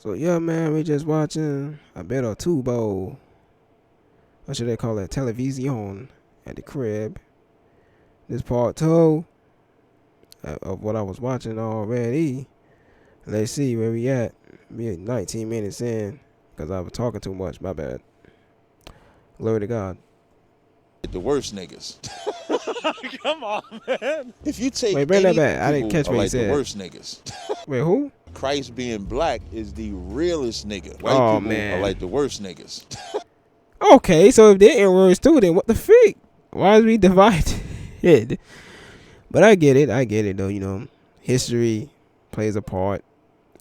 So yeah, man, we just watching a bit of tubo. What should they call it? Television at the crib. This part two of what I was watching already. Let's see where we at. We at 19 minutes in because I was talking too much. My bad. Glory to God. The worst niggas. Come on, man. If you take Wait, bring that any back. I didn't people catch are what he like the said. worst niggas. Wait, who? Christ being black is the realest nigga. White Oh, people man. are like the worst niggas. Okay, so if they're in words too, then what the freak? Why is we divided? But I get it though, you know. History plays a part.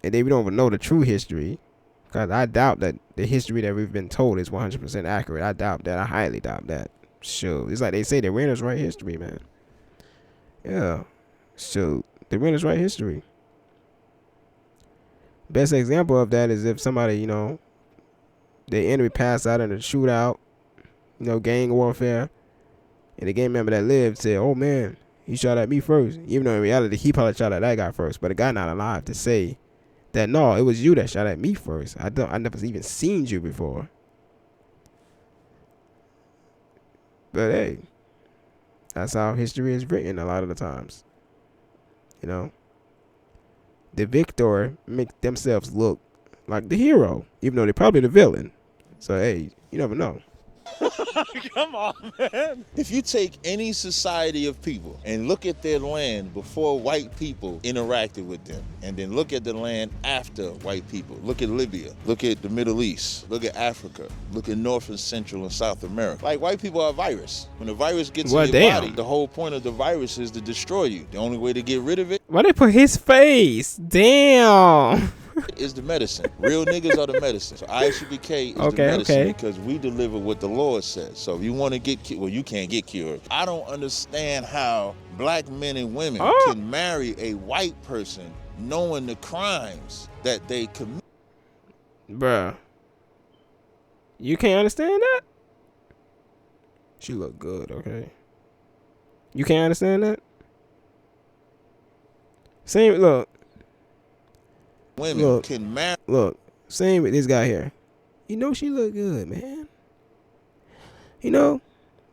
And then we don't even know the true history. Because I doubt that the history that we've been told is 100% accurate. I doubt that. I highly doubt that. Sure. It's like they say the winners write history, man. Yeah. So the winners write history. Best example of that is if somebody, you know, the enemy passed out in a shootout, you know, gang warfare, and the gang member that lived said, oh man, he shot at me first. Even though in reality, he probably shot at that guy first. But the guy not alive to say that, no, it was you that shot at me first. I never even seen you before. But hey, that's how history is written a lot of the times. You know, the victor make themselves look like the hero, even though they're probably the villain. So hey, you never know. Come on, man. If you take any society of people and look at their land before white people interacted with them, and then look at the land after white people, look at Libya, look at the Middle East, look at Africa, look at North and Central and South America. Like, white people are a virus. When the virus gets in your body, the whole point of the virus is to destroy you. The only way to get rid of it, why they put his face? Damn. is the medicine. Real niggas are the medicine. So ISUBK is the medicine because we deliver what the Lord says. So if you want to get cured, well, you can't get cured. I don't understand how black men and women can marry a white person knowing the crimes that they commit. Bruh. You can't understand that? She look good, okay? You can't understand that? Same, look. Women can marry. Look, same with this guy here. You know she look good, man. You know,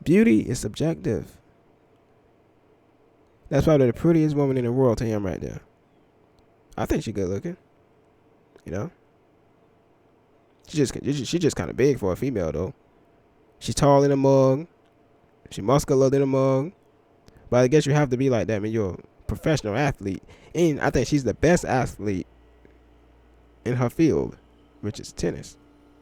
beauty is subjective. That's probably the prettiest woman in the world to him right there. I think she good looking. You know? She just kind of big for a female, though. She's tall in a mug. She muscular in a mug. But I guess you have to be like that when you're a professional athlete. And I think she's the best athlete in her field, which is tennis.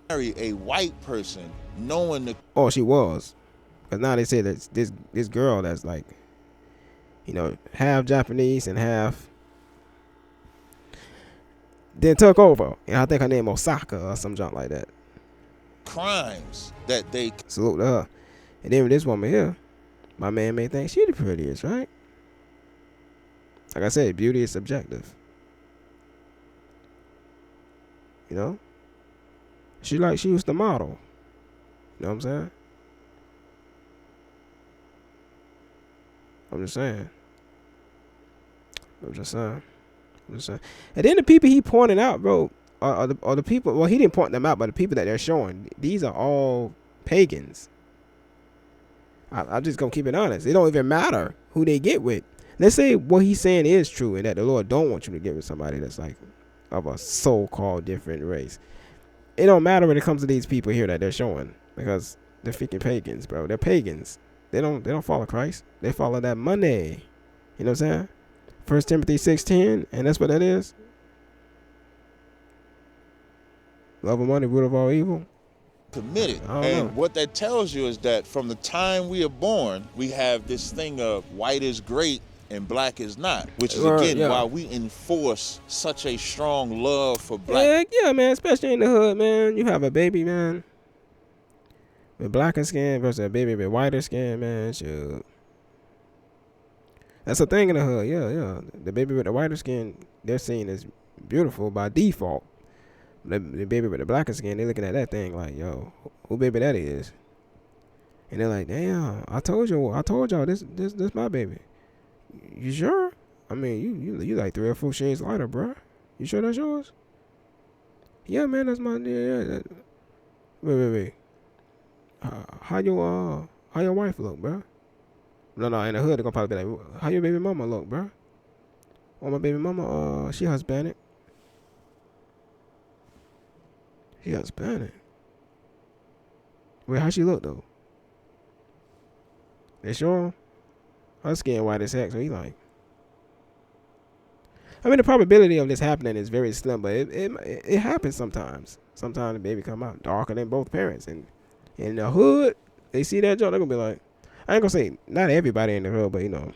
Marry a white person knowing the... Oh, she was. Because now they say that this girl that's like, you know, half Japanese and half... then took over. And I think her name Osaka or some junk like that. Crimes that they... Salute to her. And then with this woman here, my man may think she the prettiest, right? Like I said, beauty is subjective. You know? She used to model. You know what I'm saying? I'm just saying. And then the people he pointed out, bro, are the people, well, he didn't point them out, but the people that they're showing, these are all pagans. I'm just going to keep it honest. It don't even matter who they get with. Let's say what he's saying is true and that the Lord don't want you to get with somebody that's like of a so-called different race. It don't matter when it comes to these people here that they're showing because they're freaking pagans, bro. They're pagans. They don't follow Christ. They follow that money. You know what I'm saying? 1 Timothy 6:10, and that's what that is. Love of money, root of all evil. Committed. And what that tells you is that from the time we are born, we have this thing of white is great and black is not, which is again why we enforce such a strong love for black. Yeah, man, especially in the hood, man. You have a baby, man, with blacker skin versus a baby with whiter skin, man. Shoot. That's a thing in the hood, yeah. The baby with the whiter skin, they're seen as beautiful by default. The baby with the blacker skin, they're looking at that thing like, yo, who baby that is? And they're like, damn, I told y'all this my baby. You sure? I mean, you like 3 or 4 shades lighter, bruh. You sure that's yours? Yeah, man, that's my wait. How your wife look, bro? No, in the hood they're gonna probably be like, how your baby mama look, bro? Oh, my baby mama, she Hispanic. She Hispanic. Wait, how she look though? They sure? Her skin white as heck, so he like. I mean, the probability of this happening is very slim, but it happens sometimes. Sometimes the baby come out darker than both parents, and in the hood, they see that joke, they're gonna be like, I ain't gonna say not everybody in the hood, but you know,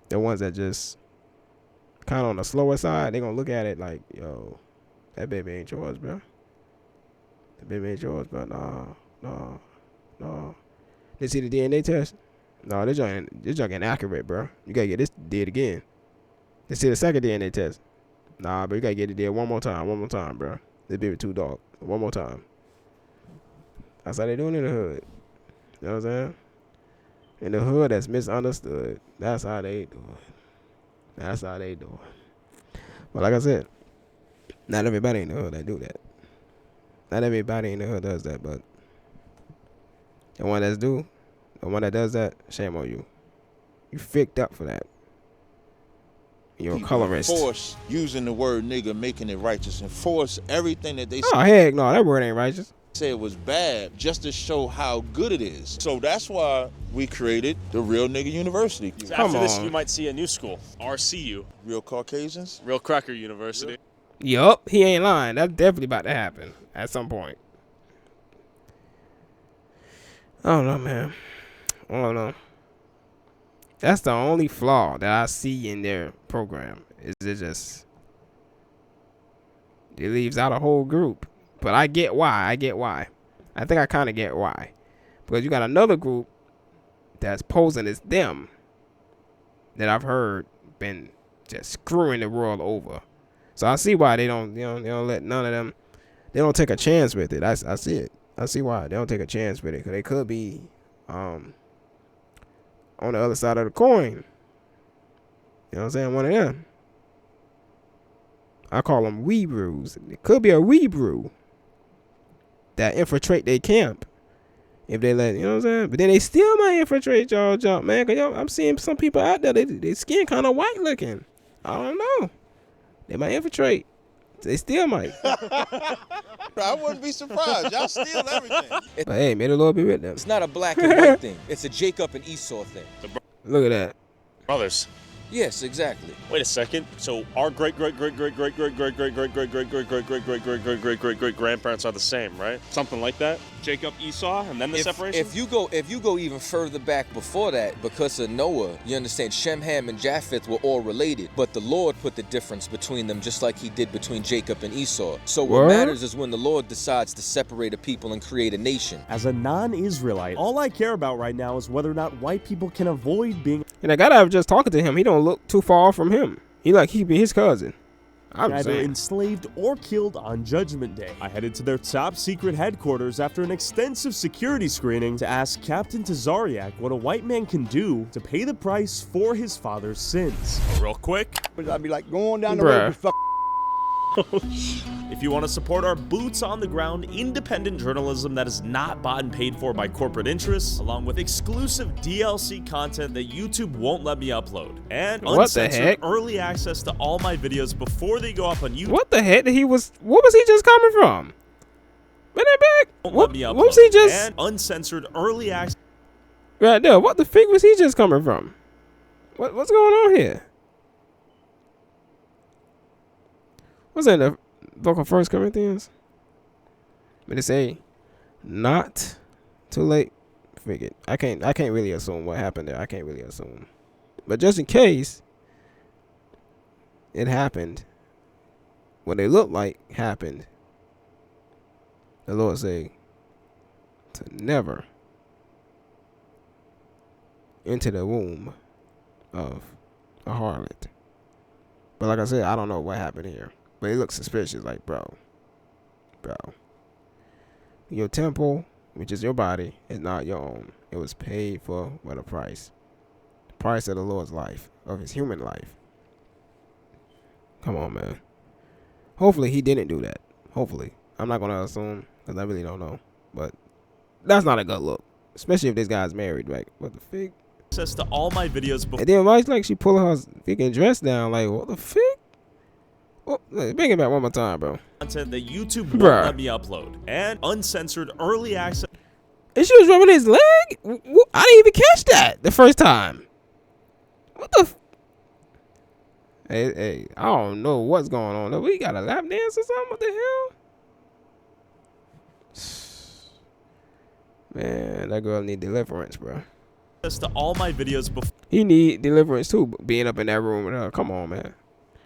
the ones that just kind of on the slower side, they gonna look at it like, yo, that baby ain't yours, bro. That baby ain't yours, bro. No. They see the DNA test? No, this junk inaccurate, bro. You gotta get this did again. They see the second DNA test. Nah, but you gotta get it did one more time, bro. This baby too dark. One more time. That's how they doing in the hood. You know what I'm saying? In the hood that's misunderstood. That's how they do it. But like I said, not everybody in the hood that do that. Not everybody in the hood does that, but the one that does that, shame on you. You ficked up for that. You're a colorist. Force using the word nigga, making it righteous, and force everything that they Oh, heck no, that word ain't righteous. said was bad just to show how good it is. So that's why we created the Real Nigga University. So after this, you might see a new school, RCU. Real Caucasians? Real Cracker University. Yup, he ain't lying. That's definitely about to happen at some point. I don't know, man. I don't know. That's the only flaw that I see in their program. Is it leaves out a whole group. But I get why. I think I kind of get why. Because you got another group that's posing as them that I've heard been just screwing the world over. So I see why they don't let none of them. They don't take a chance with it. I see it. I see why they don't take a chance with it. Because they could be on the other side of the coin. You know what I'm saying? One of them. I call them weebrews. It could be a weebrew that infiltrate their camp. If they let, you know what I'm saying? But then they still might infiltrate y'all jump, man. Cause I'm seeing some people out there, they skin kind of white looking. I don't know. They might infiltrate. They still might. I wouldn't be surprised. Y'all steal everything. But hey, may the Lord be with them. It's not a black and white thing. It's a Jacob and Esau thing. Look at that. Brothers. Yes, exactly. Wait a second. So our great grandparents are the same, right? Something like that. Jacob, Esau, and then the separation. If you go even further back before that, because of Noah, you understand Shem, Ham, and Japheth were all related, but the Lord put the difference between them, just like He did between Jacob and Esau. So what matters is when the Lord decides to separate a people and create a nation. As a non-Israelite, all I care about right now is whether or not white people can avoid being. And the guy that I was just talking to him, he don't look too far from him. He be his cousin. I'm either saying. enslaved or killed on Judgment Day. I headed to their top secret headquarters after an extensive security screening to ask Captain Tazariak what a white man can do to pay the price for his father's sins. Real quick. I'd be like going down the road with If you want to support our boots on the ground independent journalism that is not bought and paid for by corporate interests, along with exclusive DLC content that YouTube won't let me upload, and uncensored early access to all my videos before they go up on YouTube. What the heck? What was he just coming from? Run that back. What was he just? And uncensored early access. Right there. What the fig was he just coming from? What's going on here? What's in the book of 1 Corinthians? But it say, not too late. Forget. I can't really assume what happened there. I can't really assume. But just in case it happened, what it looked like happened, the Lord say to never enter the womb of a harlot. But like I said, I don't know what happened here. But it looks suspicious, like, bro. Your temple, which is your body, is not your own. It was paid for with a price. The price of the Lord's life, of his human life. Come on, man. Hopefully he didn't do that. Hopefully. I'm not gonna assume because I really don't know. But that's not a good look, especially if this guy's married. Like, what the fig? Access to all my videos before. And then why is like she pulling her freaking dress down? Like, what the fig? Oh, bring it back one more time, bro. Content that YouTube won't let me upload, and uncensored early access. And she was rubbing his leg? I didn't even catch that the first time. What the? Hey, I don't know what's going on. We got a lap dance or something? What the hell? Man, that girl need deliverance, bro. Access to all my videos before. He need deliverance too, being up in that room with her. Come on, man.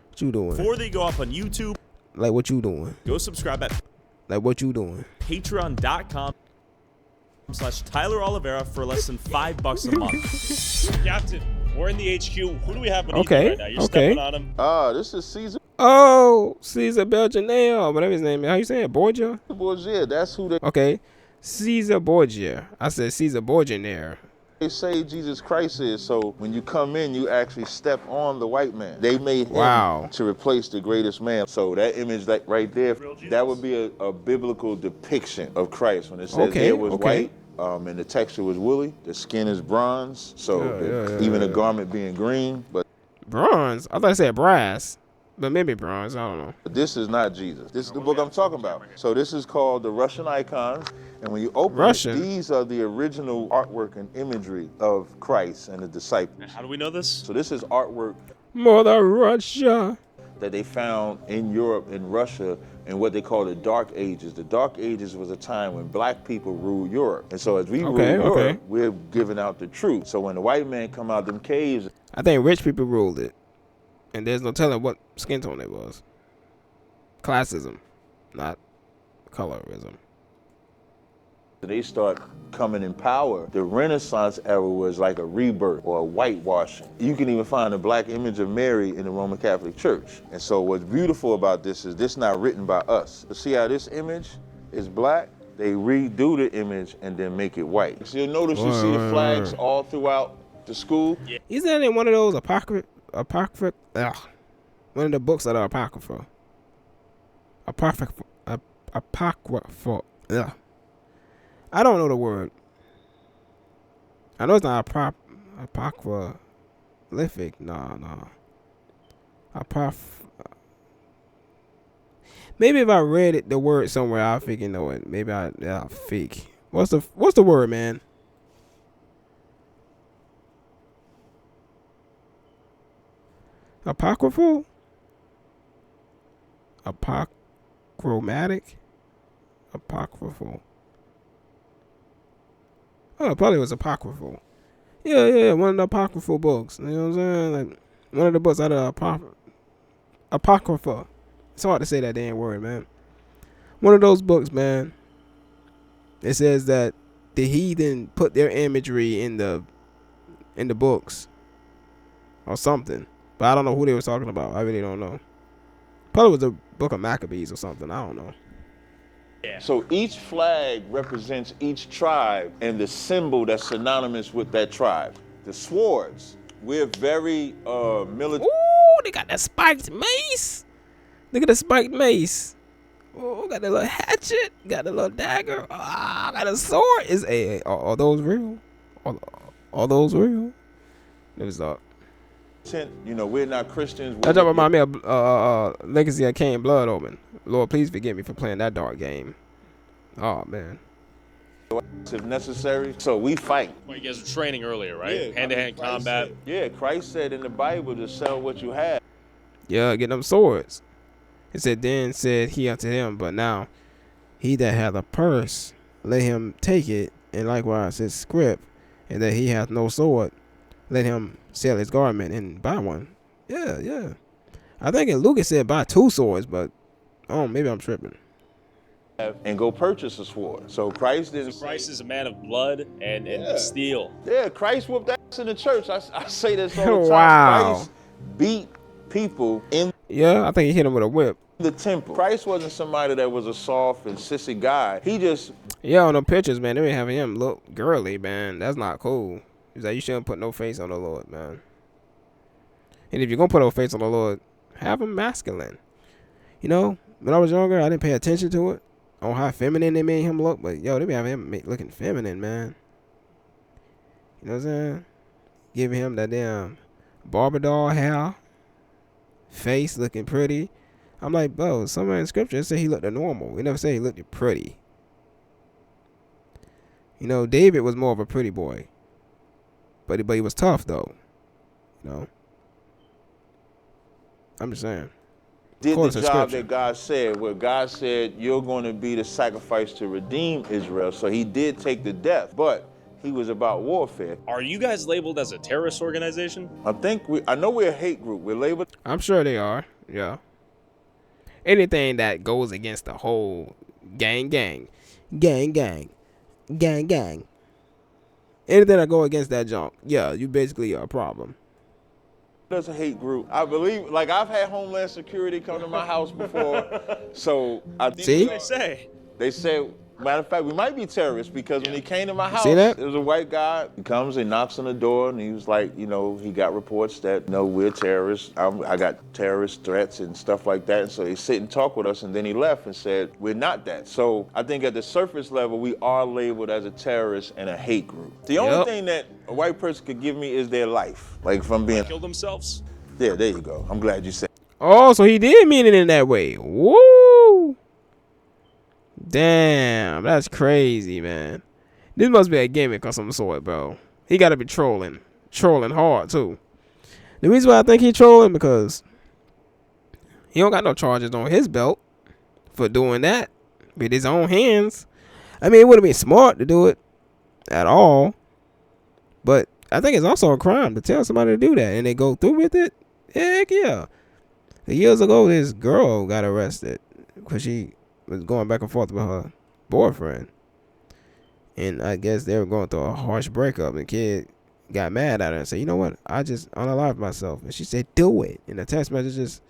What you doing? Before they go up on YouTube. Like, what you doing? Go subscribe at. Like, what you doing? Patreon.com/Tyler Oliveira for less than $5 a month. Captain, we're in the HQ. Who do we have beneath right now? You're stepping on him. This is Caesar. Oh, Caesar Borgia, whatever his name is. How you saying it? Borgia? Borgia, that's who Okay. Caesar Borgia. I said Caesar Borgia there. they say Jesus Christ is. So when you come in, you actually step on the white man. They made him to replace the greatest man. So that image like right there, that would be a biblical depiction of Christ. When it says it was white, and the texture was woolly, the skin is bronze, so even the garment being green. But bronze? I thought I said brass. But maybe bronze, I don't know. This is not Jesus. This is the book I'm talking about. So this is called the Russian Icons. And when you open it, these are the original artwork and imagery of Christ and the disciples. How do we know this? So this is artwork Mother Russia that they found in Europe and Russia in what they call the Dark Ages. The Dark Ages was a time when black people ruled Europe. And so as we rule Europe, we're giving out the truth. So when the white man come out them caves. I think rich people ruled it. And there's no telling what skin tone it was. Classism, not colorism. They start coming in power. The Renaissance era was like a rebirth or a whitewashing. You can even find a black image of Mary in the Roman Catholic Church. And so what's beautiful about this is this not written by us. But see how this image is black? They redo the image and then make it white. So you'll notice you see the flags all throughout the school. Isn't that in one of those apocryphal, one of the books that are apocryphal. Apocryphal. I don't know the word. I know it's not apocryphalic. No. Maybe if I read it, the word somewhere, I'll freaking know it. Maybe I'll fake. What's the word, man? Apocryphal? Apocryphatic? Apocryphal. Oh, it probably was apocryphal. Yeah, one of the apocryphal books. You know what I'm saying? Like one of the books out of apocrypha. It's hard to say that damn word, man. One of those books, man. It says that the heathen put their imagery in the books or something. But I don't know who they was talking about. I really don't know. Probably was the book of Maccabees or something. I don't know. Yeah. So each flag represents each tribe and the symbol that's synonymous with that tribe. The swords, we're very military. Ooh, they got that spiked mace. Look at the spiked mace. Oh, got the little hatchet. Got the little dagger. Got a sword. Are those real? Are those real? Let me stop. You know, we're not Christians. That just remind me of Legacy of Cain Blood Omen. Lord, please forgive me for playing that dark game. Oh, man. If necessary. So we fight. Well, you guys were training earlier, right? Hand-to-hand combat. Christ said in the Bible to sell what you have. Yeah, get them swords. It said, then said he unto him, but now he that hath a purse, let him take it, and likewise his scrip, and that he hath no sword, let him sell his garment and buy one. Yeah. I think in Luke it said buy 2 swords, but maybe I'm tripping. And go purchase a sword. So Christ is. Christ is a man of blood and steel. Yeah, Christ whooped ass in the church. I say this all the time. Wow. Christ beat people in. Yeah, I think he hit him with a whip. The temple. Christ wasn't somebody that was a soft and sissy guy. He just. Yeah, on them pictures, man, they been having him look girly, man. That's not cool. He's like, you shouldn't put no face on the Lord, man. And if you're gonna put no face on the Lord, have him masculine. You know, when I was younger, I didn't pay attention to it on how feminine they made him look. But yo, they be having him looking feminine, man. You know what I'm saying? Giving him that damn Barbie doll hair, face looking pretty. I'm like, bro, somewhere in scripture it said he looked normal. It never said he looked pretty. You know, David was more of a pretty boy. But he was tough though. You know? I'm just saying. Did the job that God said, where God said you're going to be the sacrifice to redeem Israel. So he did take the death, but he was about warfare. Are you guys labeled as a terrorist organization? I know we're a hate group. We're labeled. I'm sure they are. Yeah. Anything that goes against the whole gang. Anything that go against that junk, yeah, you basically are a problem. There's a hate group. I believe, like, I've had Homeland Security come to my house before. So I think See? They say, matter of fact, we might be terrorists because when he came to my house, See that? there was a white guy. He comes and knocks on the door and he was like, you know, he got reports that, no, we're terrorists. I got terrorist threats and stuff like that. And so he sit and talk with us and then he left and said, we're not that. So I think at the surface level, we are labeled as a terrorist and a hate group. The only thing that a white person could give me is their life. Like from being Kill themselves? Yeah, there you go. I'm glad you said. Oh, so he did mean it in that way. Woo! Damn, that's crazy, man. This must be a gimmick or some sort, bro. He gotta be trolling hard too. The reason why I think he trolling because he don't got no charges on his belt for doing that with his own hands. I mean, it wouldn't be smart to do it at all, but I think it's also a crime to tell somebody to do that and they go through with it. Heck yeah. Years ago, this girl got arrested because she was going back and forth with her boyfriend. And I guess they were going through a harsh breakup. And the kid got mad at her and said, you know what? I just unalived myself. And she said, do it. And the text messages,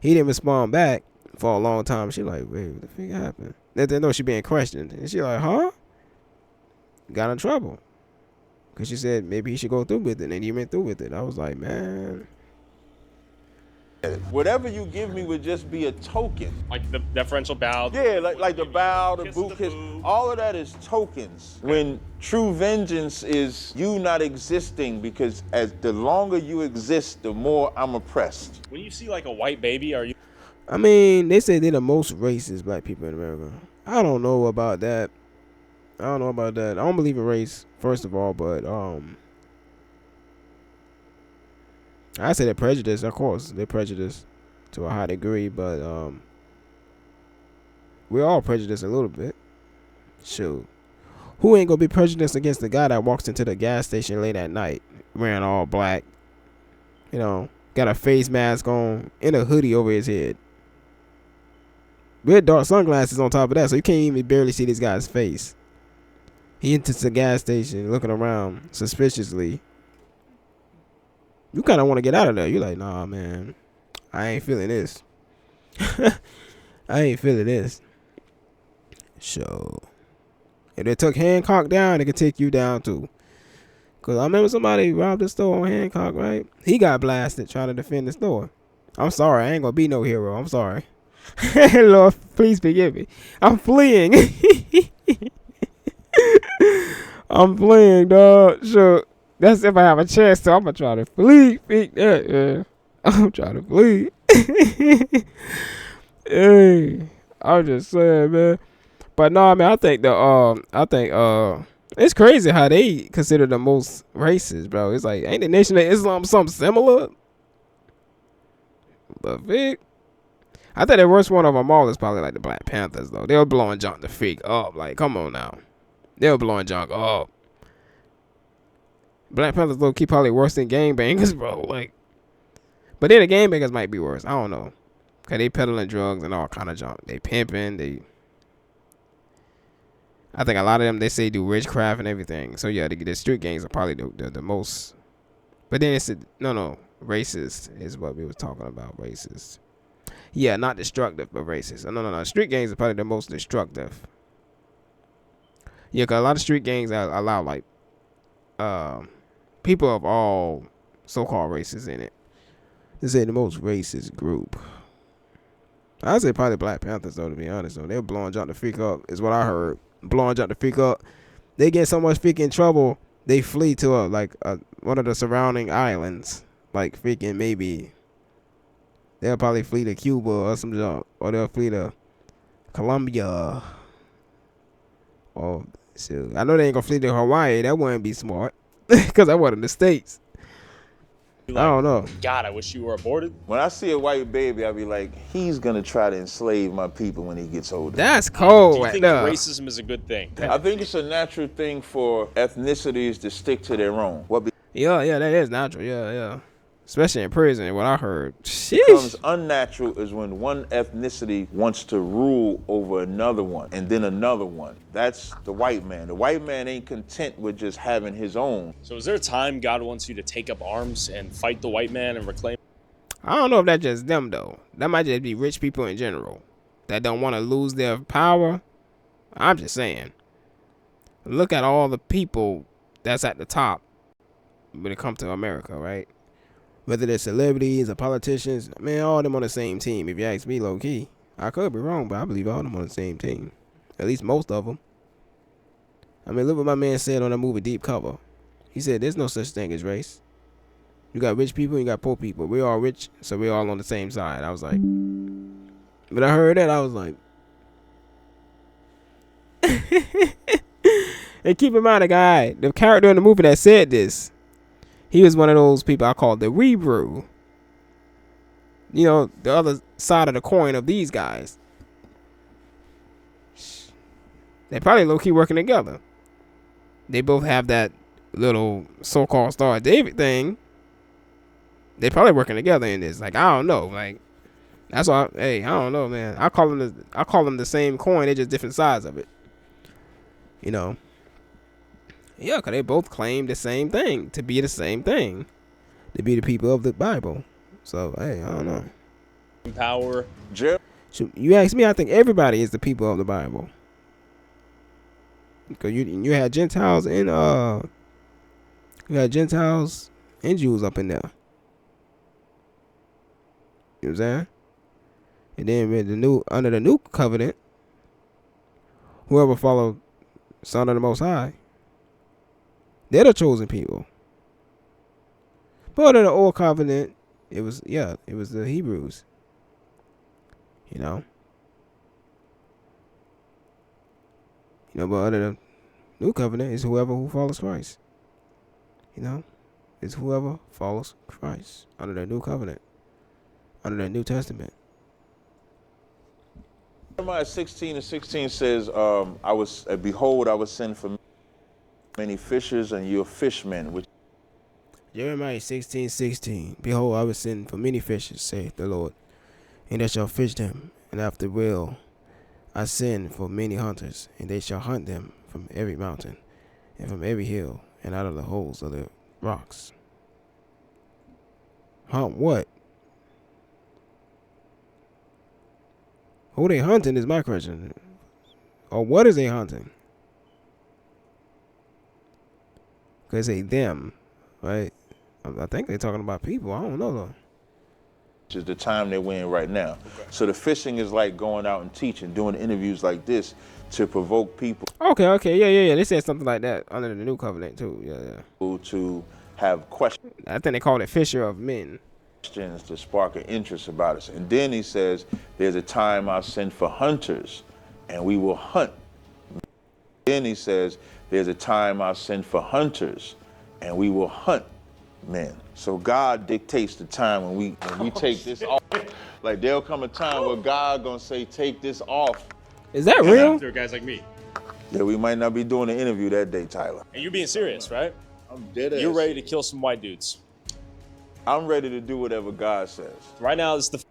he didn't respond back for a long time. She like, wait, what the fuck happened? They didn't know she being questioned. And she like, huh? Got in trouble. Because she said maybe he should go through with it. And he went through with it. I was like, man. Whatever you give me would just be a token. Like the deferential bow? Yeah, like the bow, the boot kiss, all of that is tokens. When true vengeance is you not existing, because as the longer you exist, the more I'm oppressed. When you see like a white baby, are you? I mean, they say they're the most racist black people in America. I don't know about that. I don't believe in race, first of all, but I say they're prejudiced, of course. They're prejudiced to a high degree, but we're all prejudiced a little bit. Shoot. Who ain't gonna be prejudiced against the guy that walks into the gas station late at night, wearing all black, you know, got a face mask on, and a hoodie over his head? With dark sunglasses on top of that, so you can't even barely see this guy's face. He enters the gas station looking around suspiciously. You kind of want to get out of there. You're like, nah, man, I ain't feeling this. I ain't feeling this. So, if they took Hancock down, they could take you down too. Because I remember somebody robbed the store on Hancock, right? He got blasted trying to defend the store. I'm sorry. I ain't going to be no hero. I'm sorry. Lord, please forgive me. I'm fleeing. I'm fleeing, dog. Sure. That's if I have a chance to. I'm going to try to flee. Yeah. I'm trying to flee. Hey, I'm just saying, man. But no, I mean, I think it's crazy how they consider the most racist, bro. It's like, ain't the Nation of Islam something similar? The Vic. I think the worst one of them all is probably like the Black Panthers, though. They were blowing junk the freak up. Like, come on now. They were blowing junk up. Black Panthers low key probably worse than gangbangers, bro. Like, but then the gangbangers might be worse. I don't know. Cause they peddling drugs and all kind of junk. They pimping. I think a lot of them, they say do witchcraft and everything. So yeah, the street gangs are probably the most. But then it's racist is what we was talking about. Racist. Yeah, not destructive, but racist. No. Street gangs are probably the most destructive. Yeah, cause a lot of street gangs allow like people of all so-called races in it. They say the most racist group. I say probably Black Panthers though. To be honest, though, they're blowing Jump the Freak up. Is what I heard. Blowing Jump the Freak up. They get so much freaking trouble. They flee to one of the surrounding islands. Like freaking maybe. They'll probably flee to Cuba or some junk, or they'll flee to Colombia. Or shoot, I know they ain't gonna flee to Hawaii. That wouldn't be smart, cause that wasn't the States. Like, I don't know. God, I wish you were aborted. When I see a white baby, I'll be like, he's gonna try to enslave my people when he gets older. That's cold. Do you right think there. racism is a good thing? I think it's a natural thing for ethnicities to stick to their own. Yeah, that is natural. Yeah. Especially in prison, what I heard. Becomes Sheesh. unnatural is when one ethnicity wants to rule over another one and then another one. That's the white man. The white man ain't content with just having his own. So is there a time God wants you to take up arms and fight the white man and reclaim? I don't know if that's just them though. That might just be rich people in general that don't want to lose their power. I'm just saying. Look at all the people that's at the top when it comes to America, right? Whether they're celebrities or politicians, man, all of them on the same team. If you ask me, low key, I could be wrong, but I believe all of them on the same team. At least most of them. I mean, look what my man said on the movie Deep Cover. He said, "There's no such thing as race. You got rich people, you got poor people. We're all rich, so we're all on the same side." I was like, but I heard that, I was like, and keep in mind, the character in the movie that said this, he was one of those people I call the rebrew. You know, the other side of the coin of these guys. They probably low-key working together. They both have that little so-called Star of David thing. They probably working together in this. Like, I don't know. Like, that's why, I don't know, man. I call them the same coin. They're just different sides of it. You know. Yeah, because they both claim the same thing, to be the same thing, to be the people of the Bible. So, hey, I don't know. Power. So you ask me, I think everybody is the people of the Bible. Because you had Gentiles and Jews up in there. You know what I'm saying? And then with under the new covenant, whoever followed Son of the Most High, they're the chosen people. But in the old covenant, it was the Hebrews. You know? But under the new covenant is whoever who follows Christ. You know? It's whoever follows Christ under the new covenant. Under the New Testament. Jeremiah 16:16 says, behold, I was sent for many fishers, and you're fishmen. Which Jeremiah 16:16. Behold, I will send for many fishers, saith the Lord, and they shall fish them. And after will I send for many hunters, and they shall hunt them from every mountain, and from every hill, and out of the holes of the rocks. Hunt what? Who they hunting is my question. Or what is they hunting? Because they them, right? I think they're talking about people. I don't know though. which is the time that we're in right now. Okay. So the fishing is like going out and teaching, doing interviews like this to provoke people. Okay, yeah. They said something like that under the new covenant too. Yeah. To have questions. I think they called it Fisher of Men. Questions to spark an interest about us. And then he says, there's a time I'll send for hunters and we will hunt. Then he says, there's a time I'll send for hunters and we will hunt men. So God dictates the time when we take this off. Like there'll come a time where God gonna say, take this off. Is that real? After guys like me. Yeah, we might not be doing an interview that day, Tyler. And you're being serious, right? I'm dead ass. You're ready to kill some white dudes. I'm ready to do whatever God says. Right now, it's the...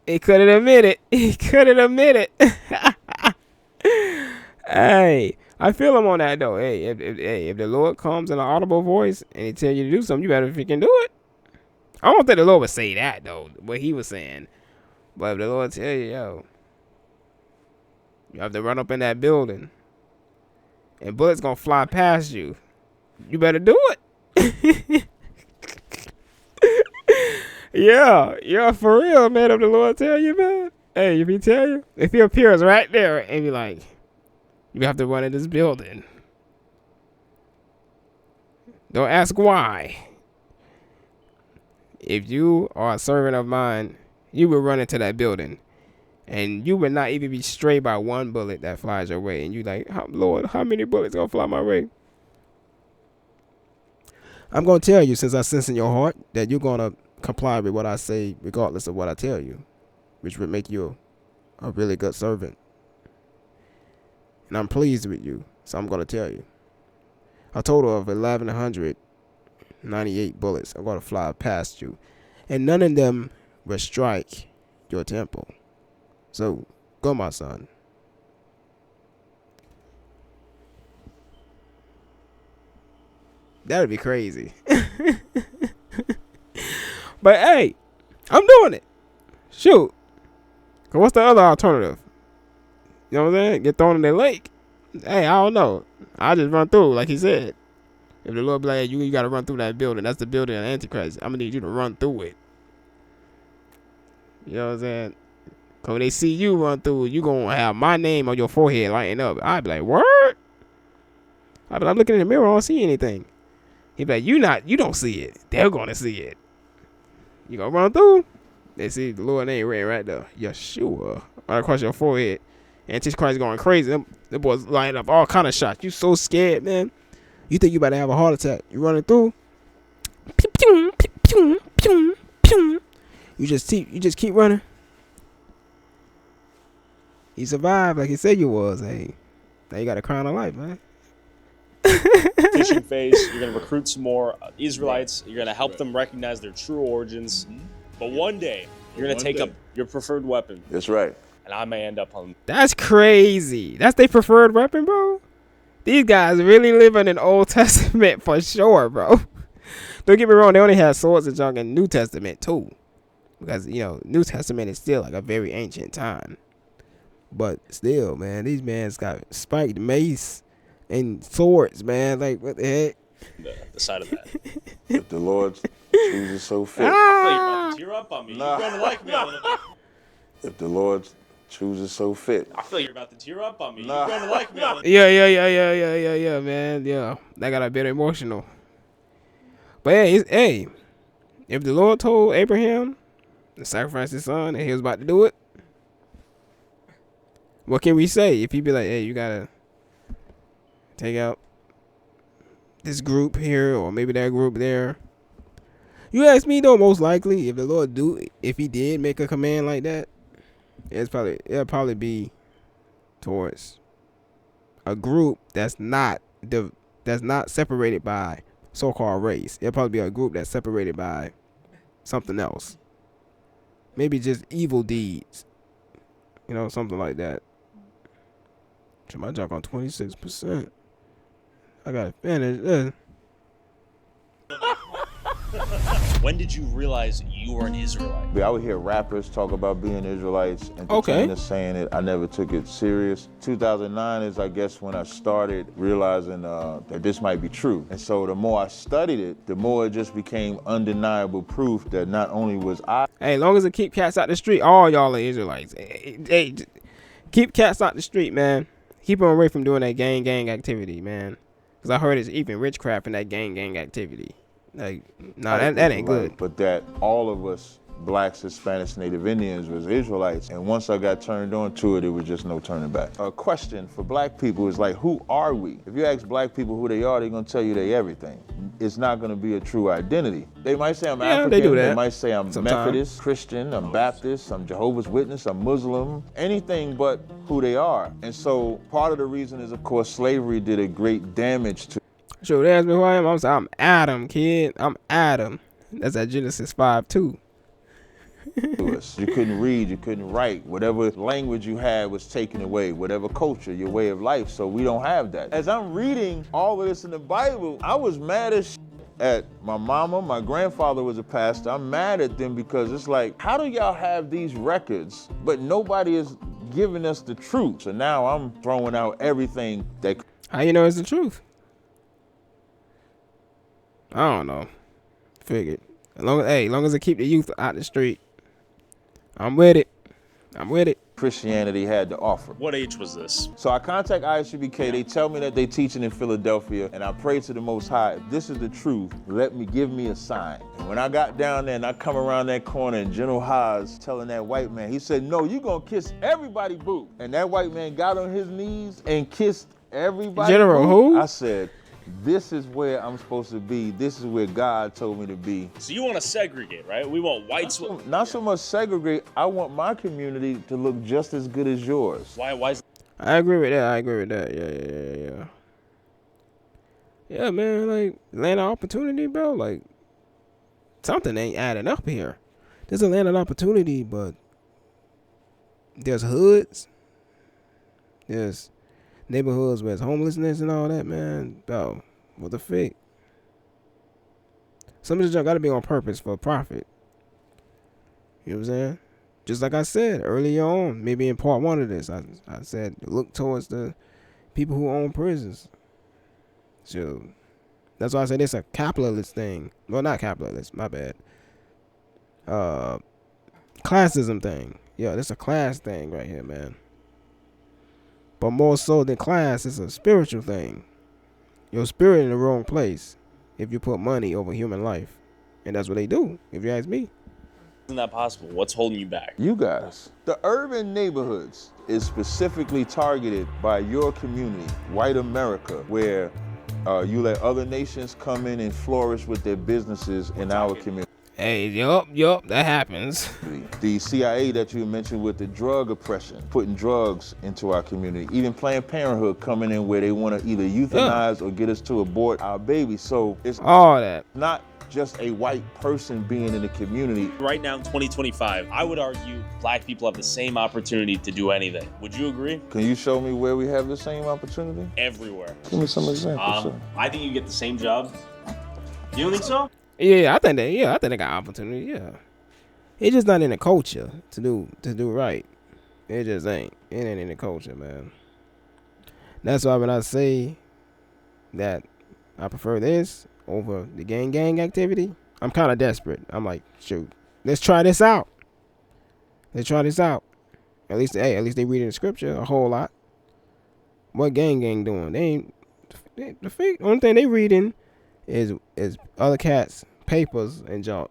He couldn't admit it. Hey, I feel him on that though. Hey, if the Lord comes in an audible voice and he tell you to do something, you better freaking do it. I don't think the Lord would say that though, what he was saying. But if the Lord tell you, yo, you have to run up in that building and bullets gonna fly past you, you better do it. Yeah, for real, man. If the Lord tell you, man, Hey, if he tell you, if he appears right there and be like, you have to run in this building. Don't ask why. If you are a servant of mine, you will run into that building. And you will not even be strayed by one bullet that flies your way. And you like, Lord, how many bullets gonna fly my way? I'm gonna tell you, since I sense in your heart that you're gonna comply with what I say, regardless of what I tell you, which would make you a really good servant. And I'm pleased with you, so I'm gonna tell you. A total of 1,198 bullets are gonna fly past you, and none of them will strike your temple. So, go, my son. That'd be crazy. But hey, I'm doing it. Shoot. Cause what's the other alternative? You know what I'm saying? Get thrown in the lake. Hey, I don't know. I'll just run through, like he said. If the Lord be like, hey, you gotta run through that building. That's the building of Antichrist. I'm gonna need you to run through it. You know what I'm saying? Cause when they see you run through, you gonna have my name on your forehead lighting up. I'd be like, word? I'd be like, I'm looking in the mirror, I don't see anything. He'd be like, you don't see it. They're gonna see it. You gonna run through? They see the Lord name written right there. Yeshua. Right across your forehead. Antichrist going crazy. Them boys lining up all kind of shots. You so scared, man. You think you about to have a heart attack. You running through. You just keep running. You survived like he said you was. Hey, now you got a crown of life, man. Fishing phase. You're gonna recruit some more Israelites. You're gonna help them recognize their true origins. But one day, you're gonna take up your preferred weapon. That's right. And I may end up on. That's crazy. That's their preferred weapon, bro. These guys really live in an Old Testament for sure, bro. Don't get me wrong. They only had swords and junk in New Testament too, because New Testament is still like a very ancient time. But still, man, these mans got spiked mace and swords, man. Like, what the heck? The side of that. If the Lord chooses so fit. I feel you're about to tear up on me. You're gonna like me a little bit. If the Lord chooses so fit. I feel you're about to tear up on me. You're gonna like me a little bit. Yeah, man. Yeah, that got a bit emotional. But hey, if the Lord told Abraham to sacrifice his son and he was about to do it, what can we say? If he be like, hey, you gotta take out this group here or maybe that group there. You ask me though, most likely if the Lord if he did make a command like that, it'll probably be towards a group that's not separated by so-called race. It'll probably be a group that's separated by something else. Maybe just evil deeds. Something like that. My junk on 26%. I gotta finish this. When did you realize you were an Israelite? I would hear rappers talk about being Israelites and entertainers saying it. I never took it serious. 2009 is, I guess, when I started realizing that this might be true. And so the more I studied it, the more it just became undeniable proof that not only was I. Hey, long as it keep cats out the street, all y'all are Israelites. Hey, keep cats out the street, man. Keep them away from doing that gang activity, man. Because I heard it's even witchcraft in that gang activity. Like, no, that ain't good. But that all of us, blacks, Hispanics, Native Indians, was Israelites. And once I got turned on to it, it was just no turning back. A question for black people is like, who are we? If you ask black people who they are, they're going to tell you they everything. It's not going to be a true identity. They might say I'm African. They do that. They might say I'm Methodist, Christian, I'm Baptist, I'm Jehovah's Witness, I'm Muslim, anything but who they are. And so part of the reason is, of course, slavery did a great damage to. Sure, they ask me who I am. I'm Adam, kid. I'm Adam. That's at Genesis 5:2. You couldn't read, you couldn't write. Whatever language you had was taken away, whatever culture, your way of life. So we don't have that. As I'm reading all of this in the Bible, I was mad as at my mama. My grandfather was a pastor. I'm mad at them because it's like, how do y'all have these records, but nobody is giving us the truth? So now I'm throwing out everything that. How you know it's the truth? I don't know. Figured. Long as I keep the youth out the street, I'm with it. I'm with it. Christianity had to offer. What age was this? So I contact ISUBK. They tell me that they teaching in Philadelphia, and I pray to the Most High, if this is the truth, give me a sign. And when I got down there and I come around that corner and General Haas telling that white man, he said, no, you gonna kiss everybody boo. And that white man got on his knees and kissed everybody General boo. who? I said, this is where I'm supposed to be. This is where God told me to be. So you want to segregate, right? We want whites. Not so much segregate. I want my community to look just as good as yours. Why is I agree with that. Yeah, man, like, land of opportunity, bro. Like, something ain't adding up here. There's a land of opportunity, but there's hoods. There's neighborhoods where there's homelessness and all that, man. Bro, what the fake? Some of this junk gotta be on purpose for profit. You know what I'm saying? Just like I said earlier on, maybe in part one of this, I said look towards the people who own prisons. So that's why I said it's a capitalist thing. Well, not capitalist, my bad. Classism thing. Yeah, it's a class thing right here, man. But more so than class, it's a spiritual thing. Your spirit in the wrong place if you put money over human life. And that's what they do, if you ask me. Isn't that possible? What's holding you back? You guys. The urban neighborhoods is specifically targeted by your community, white America, where you let other nations come in and flourish with their businesses in our community. Hey, yup, that happens. The CIA that you mentioned with the drug oppression, putting drugs into our community, even Planned Parenthood coming in where they want to either euthanize or get us to abort our babies. So it's all that. Not just a white person being in the community. Right now in 2025, I would argue black people have the same opportunity to do anything. Would you agree? Can you show me where we have the same opportunity? Everywhere. Give me some examples. I think you get the same job. You don't think so? Yeah, I think they got opportunity. Yeah, it's just not in the culture to do right. It just ain't. It ain't in the culture, man. That's why when I say that I prefer this over the gang activity, I'm kind of desperate. I'm like, shoot, let's try this out. At least they reading the scripture a whole lot. What gang doing? They ain't the fake. Only thing they reading is other cats' papers and junk.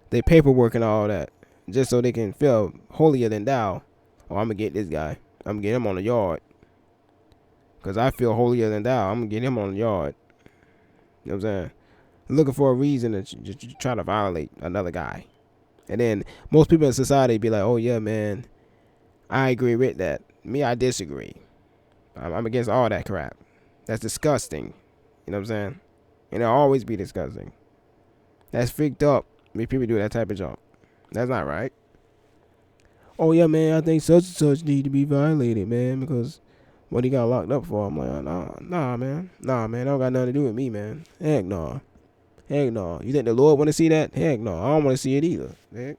They paperwork and all that, just so they can feel holier than thou. Oh, I'm gonna get this guy. I'm gonna get him on the yard. Cause I feel holier than thou. I'm gonna get him on the yard. You know what I'm saying? Looking for a reason to just try to violate another guy. And then most people in society be like, oh yeah, man, I agree with that. Me, I disagree. I'm against all that crap. That's disgusting. You know what I'm saying? And it'll always be disgusting. That's freaked up when people do that type of junk. That's not right. Oh yeah, man, I think such and such need to be violated, man, because what he got locked up for. I'm like, nah, man. That don't got nothing to do with me, man. Heck no. You think the Lord want to see that? Heck no. I don't want to see it either. Heck.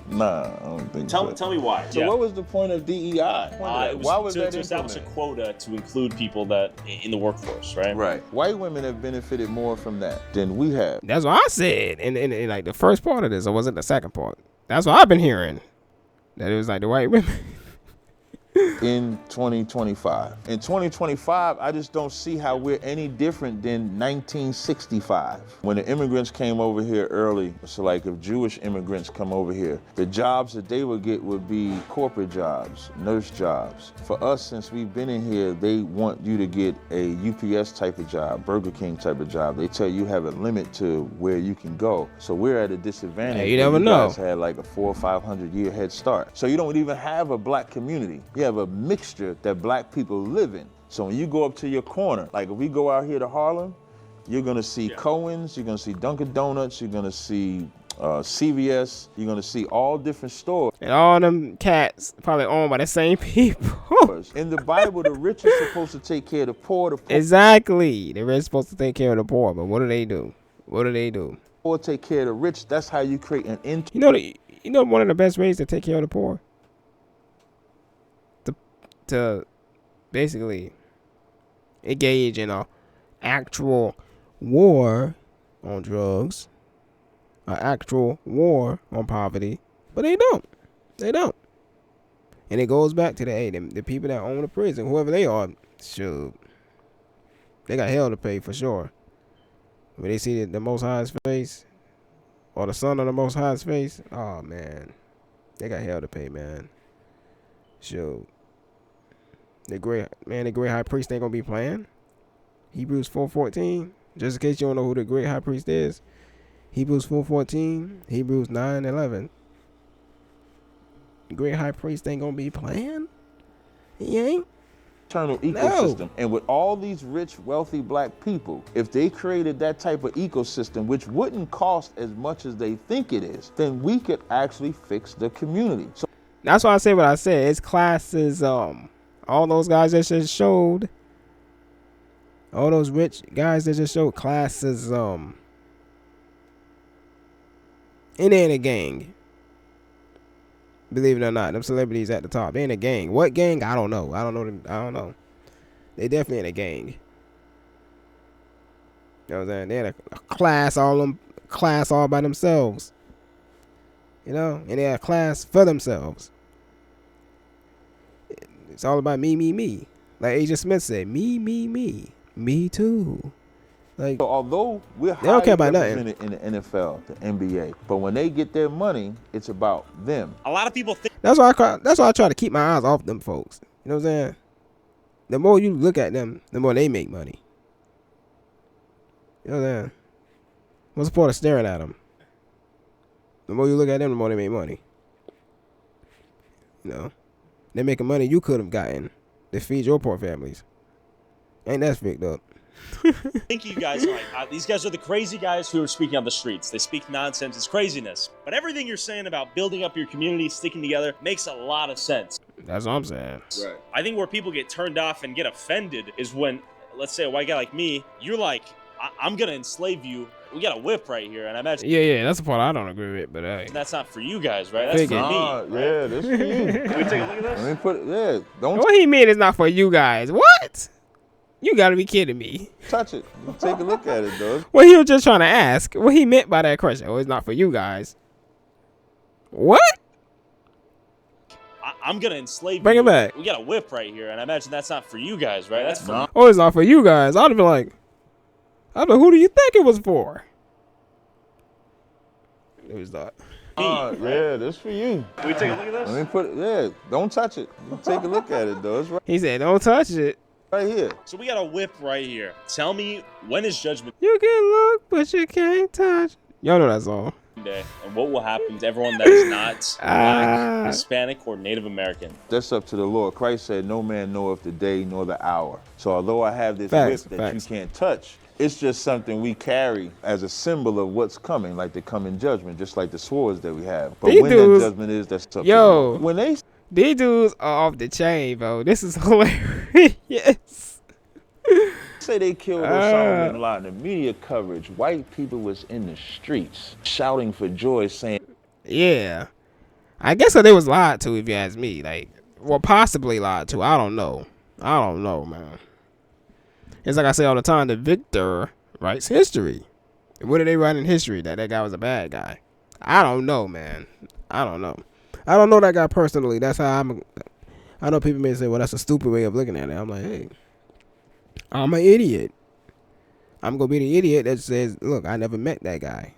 Nah, I don't think so. Tell me why. So what was the point of DEI? Why was that to establish a quota to include people that in the workforce, right? Right. White women have benefited more from that than we have. That's what I said in like the first part of this, or was it the second part? That's what I've been hearing. That it was like the white women. In 2025. In 2025, I just don't see how we're any different than 1965. When the immigrants came over here early, so like if Jewish immigrants come over here, the jobs that they would get would be corporate jobs, nurse jobs. For us, since we've been in here, they want you to get a UPS type of job, Burger King type of job. They tell you have a limit to where you can go. So we're at a disadvantage. Hey, you never know. Guys had like a 400 or 500 year head start. So you don't even have a black community. You have a mixture that black people live in. So when you go up to your corner, like if we go out here to Harlem, you're gonna see Cohen's, you're gonna see Dunkin' Donuts, you're gonna see CVS, you're gonna see all different stores. And all them cats probably owned by the same people. In the Bible, the rich are supposed to take care of the poor. Exactly. The rich are supposed to take care of the poor, but what do they do? Poor take care of the rich. That's how you create an end. You know one of the best ways to take care of the poor? To basically engage in a actual war on drugs, an actual war on poverty, but they don't. They don't. And it goes back to the people that own the prison, whoever they are, shoot, they got hell to pay for sure. When they see the Most High's face, or the Son of the Most High's face, oh man, they got hell to pay, man. Shoot, the great high priest ain't gonna be playing. Hebrews 4:14. Just in case you don't know who the great high priest is, Hebrews 4:14, Hebrews 9:11. The great high priest ain't gonna be playing. He ain't. Eternal ecosystem. And with all these rich, wealthy black people, if they created that type of ecosystem, which wouldn't cost as much as they think it is, then we could actually fix the community. So that's why I say what I said. It's classes. All those guys that just showed. All those rich guys that just showed classes. And they in a gang. Believe it or not, them celebrities at the top, they in a gang. What gang? I don't know. I don't know. They definitely in a gang. You know what I'm saying? They're in a class, all by themselves. You know, and they're a class for themselves. It's all about me, me, me. Like Agent Smith said, me, me, me, me too. Like, so although we're they don't care about represented in the NFL, the NBA, but when they get their money, it's about them. A lot of people think that's why I try to keep my eyes off them folks. You know what I'm saying? The more you look at them, the more they make money. You know what I'm saying? What's the point of staring at them? The more you look at them, the more they make money. You know? They're making money you could have gotten to feed your poor families. Ain't that picked up? think you guys are like, these guys are the crazy guys who are speaking on the streets. They speak nonsense, it's craziness. But everything you're saying about building up your community, sticking together, makes a lot of sense. That's what I'm saying. Right. I think where people get turned off and get offended is when, let's say a white guy like me, you're like, I'm gonna enslave you. We got a whip right here, and I imagine. Yeah, that's the part I don't agree with, but hey. That's not for you guys, right? That's for me. Right? Yeah, that's for you. Can we take a look at this? Let me put it, yeah, don't What he mean is not for you guys. What? You gotta be kidding me. touch it. Take a look at it, though. Well, he was just trying to ask what he meant by that question. Oh, it's not for you guys. What? I'm gonna enslave Bring you. it back. We got a whip right here, and I imagine that's not for you guys, right? That's for me. Oh, it's not for you guys. I'd have been like, who do you think it was for? It was not. Yeah, that's for you. Can we take a look at this? Let me put it, yeah, don't touch it. Take a look at it, though. It's He said, don't touch it. right here. So we got a whip right here. Tell me, when is Judgment You can look, but you can't touch. Y'all know that song. Day, and what will happen to everyone that is not Black, Hispanic, or Native American? That's up to the Lord. Christ said, no man knoweth the day nor the hour. So although I have this Facts, whip that you can't touch, it's just something we carry as a symbol of what's coming, like the coming judgment, just like the swords that we have. But These when dudes- that judgment is, that's up to the Yo. Lord. When they These dudes are off the chain, bro. This is hilarious. Yes. say they killed Osama bin Laden, the media coverage, white people was in the streets shouting for joy, saying, Yeah. I guess that they was lied to, if you ask me. Like, well, possibly lied to. I don't know. Man. It's like I say all the time, the victor writes history. What did they write in history? That guy was a bad guy. I don't know, man. I don't know that guy personally. That's how I know people may say, well, that's a stupid way of looking at it. I'm like, hey, I'm an idiot. I'm going to be the idiot that says, look, I never met that guy.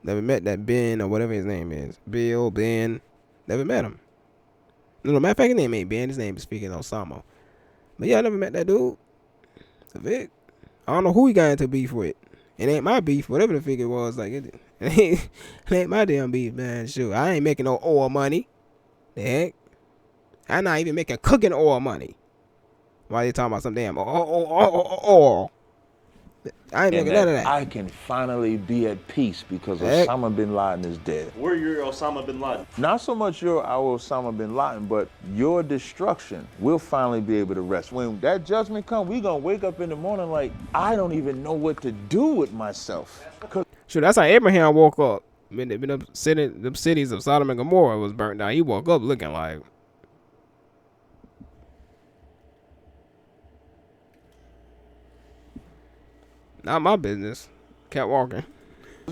Never met that Ben or whatever his name is. Bill, Ben. Never met him. No, matter of fact, his name ain't Ben. His name is speaking Osama. But yeah, I never met that dude. Vic. I don't know who he got into beef with. It ain't my beef. Whatever the figure was, like, it ain't my damn beef, man. Shoot, I ain't making no oil money. The heck? I'm not even making cooking oil money. Why you talking about some damn oil? I ain't making none of that. I can finally be at peace because Heck. Osama bin Laden is dead. We're your Osama bin Laden. Not so much our Osama bin Laden, but your destruction. We'll finally be able to rest. When that judgment comes, we gonna wake up in the morning like, I don't even know what to do with myself. Sure, that's how Abraham woke up. When the cities of Sodom and Gomorrah was burnt down, he woke up looking like, not my business. Kept walking.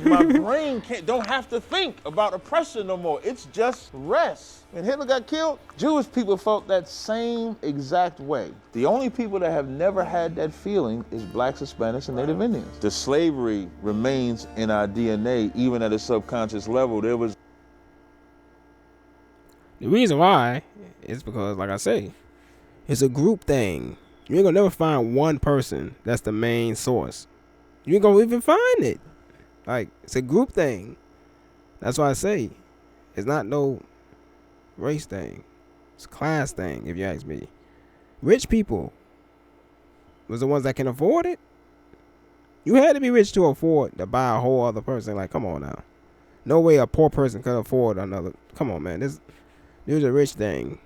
My brain don't have to think about oppression no more. It's just rest. When Hitler got killed, Jewish people felt that same exact way. The only people that have never had that feeling is blacks, Hispanics, and Native Indians. The slavery remains in our DNA, even at a subconscious level. There was the reason why is because, like I say, it's a group thing. You ain't gonna never find one person that's the main source. You ain't gonna even find it. Like, it's a group thing. That's why I say it's not no race thing. It's a class thing, if you ask me. Rich people was the ones that can afford it. You had to be rich to afford to buy a whole other person. Like, come on now. No way a poor person could afford another. Come on, man. This was a rich thing.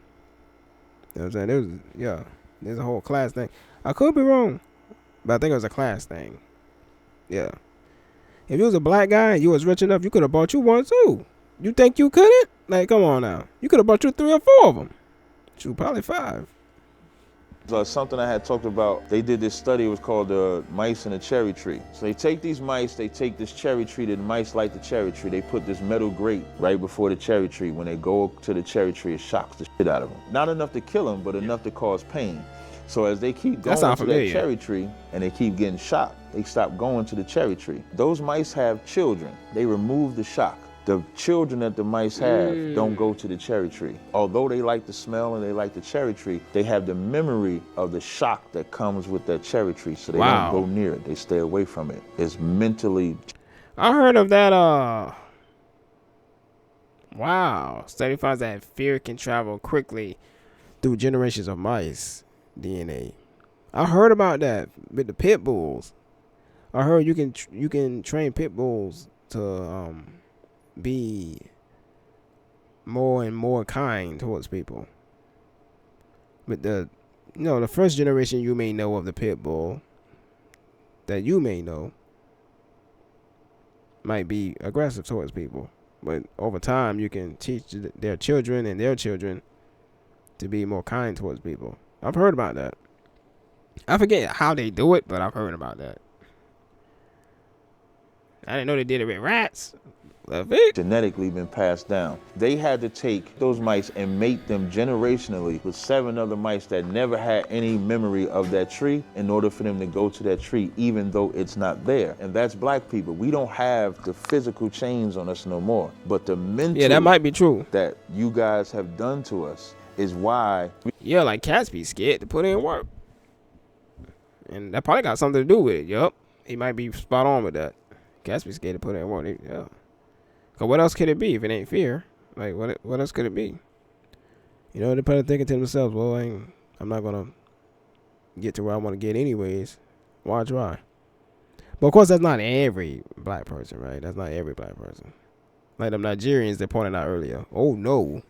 You know what I'm saying? There's a whole class thing. I could be wrong, but I think it was a class thing. Yeah. If you was a black guy and you was rich enough, you could have bought you one too. You think you couldn't? Like, come on now. You could have bought you 3 or 4 of them. Shoot, probably 5. Something I had talked about. They did this study. It was called the mice in a cherry tree. So they take these mice, they take this cherry tree. The mice like the cherry tree. They put this metal grate right before the cherry tree. When they go to the cherry tree, it shocks the shit out of them. Not enough to kill them, but enough to cause pain. So as they keep going to that cherry tree and they keep getting shocked, they stop going to the cherry tree. Those mice have children. They remove the shock. The children that the mice have don't go to the cherry tree. Although they like the smell and they like the cherry tree, they have the memory of the shock that comes with that cherry tree, so they don't go near it. They stay away from it. It's mentally... I heard of that, wow. Study finds that fear can travel quickly through generations of mice DNA. I heard about that with the pit bulls. I heard you can train pit bulls to be more and more kind towards people. But the first generation you may know of the pit bull that you may know might be aggressive towards people. But over time you can teach their children and their children to be more kind towards people. I've heard about that. I forget how they do it, but I've heard about that. I didn't know they did it with rats. Genetically been passed down. They had to take those mice and mate them generationally with 7 other mice that never had any memory of that tree in order for them to go to that tree, even though it's not there. And that's black people. We don't have the physical chains on us no more, but the mental that might be true that you guys have done to us is why. Like cats be scared to put in work. And that probably got something to do with it. Yup. He might be spot on with that. Cats be scared to put in work. Yeah. Cause what else could it be if it ain't fear? Like what else could it be? You know, they're probably thinking to themselves, well, I'm not gonna get to where I want to get anyways. Why try? But of course that's not every black person, right? That's not every black person. Like them Nigerians they pointed out earlier. Oh no.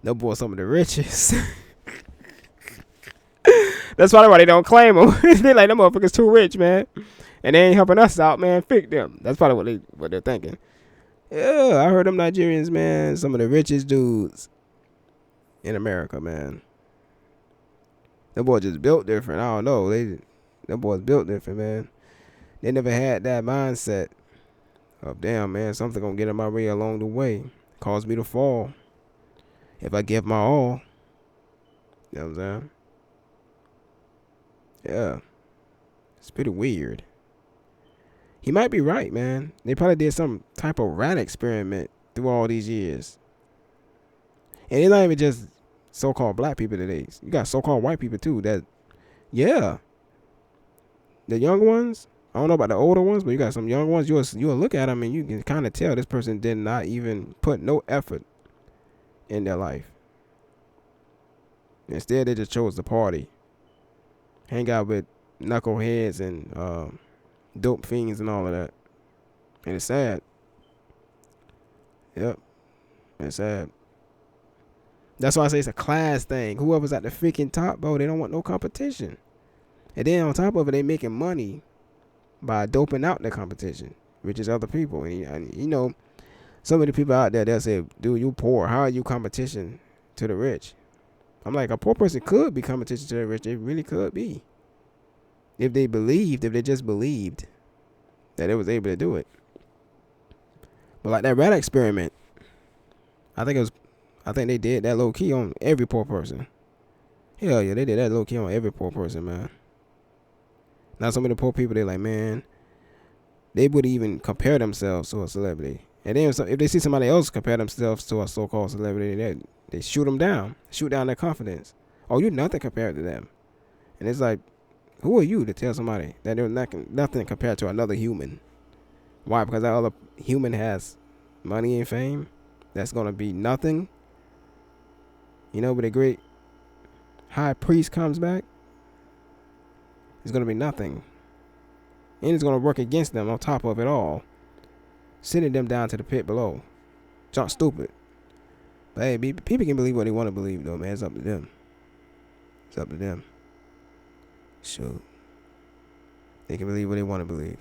Them boys some of the richest. That's probably why they don't claim them. They like, them motherfuckers too rich, man. And they ain't helping us out, man. Pick them. That's probably what they're thinking. Yeah, I heard them Nigerians, man, some of the richest dudes in America, man. Them boys just built different. I don't know. Them boys built different, man. They never had that mindset of, damn, man, something gonna get in my way along the way. Cause me to fall. If I give my all. You know what I'm saying? Yeah. It's pretty weird. He might be right, man. They probably did some type of rat experiment through all these years. And it's not even just so-called black people today. You got so-called white people too that, yeah. The young ones, I don't know about the older ones, but you got some young ones, you'll look at them and you can kind of tell this person did not even put no effort in their life. Instead, they just chose to party. Hang out with knuckleheads and dope fiends and all of that. And it's sad. Yep. It's sad. That's why I say it's a class thing. Whoever's at the freaking top, bro, they don't want no competition. And then on top of it, they making money by doping out the competition, which is other people. And you know, so many people out there, they'll say, dude, you poor. How are you competition to the rich? I'm like, a poor person could be competition to the rich. They really could be. If they just believed that it was able to do it. But like that rat experiment, I think they did that low key on every poor person. Hell yeah, they did that low key on every poor person, man. Now some of the poor people, they like, man, they would even compare themselves to a celebrity. And then if they see somebody else compare themselves to a so-called celebrity, they shoot them down, shoot down their confidence. Oh, you're nothing compared to them. And it's like, who are you to tell somebody that they're nothing compared to another human? Why? Because that other human has money and fame? That's going to be nothing? You know, but a great high priest comes back, it's going to be nothing. And it's going to work against them on top of it all, sending them down to the pit below. Junk stupid. But hey, people can believe what they want to believe, though, man. It's up to them. It's up to them. Shoot. They can believe what they want to believe.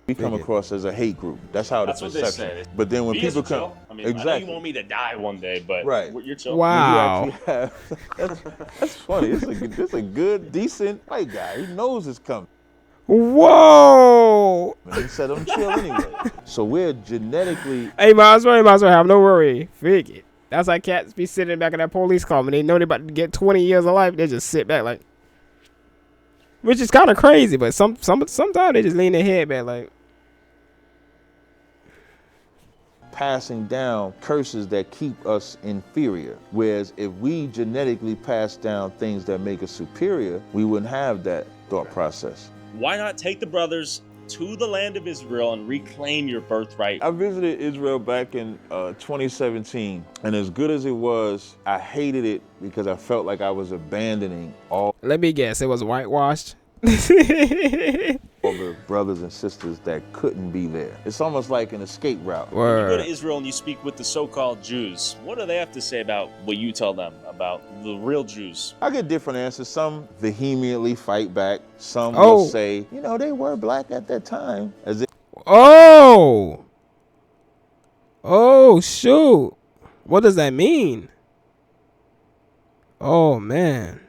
We come across as a hate group. That's how the perception. But then when people come, I mean, exactly. I know you want me to die one day, but you're chill. Wow. That's funny. It's a good, decent white guy. He knows it's coming. Whoa. And he said I'm chill anyway. So we're genetically. Hey, might as well have no worry. Figure. That's like cats be sitting back in that police car when they know they about to get 20 years of life. They just sit back like. Which is kind of crazy, but sometimes they just lean their head back like. Passing down curses that keep us inferior. Whereas if we genetically pass down things that make us superior, we wouldn't have that thought process. Why not take the brothers to the land of Israel and reclaim your birthright? I visited Israel back in 2017, and as good as it was, I hated it because I felt like I was abandoning all. Let me guess, it was whitewashed. All the brothers and sisters that couldn't be there. It's almost like an escape route. When you go to Israel and you speak with the so-called Jews, what do they have to say about what you tell them about the real Jews? I get different answers. Some vehemently fight back. Some will say, you know, they were black at that time. As if oh, shoot. What does that mean? Oh, man.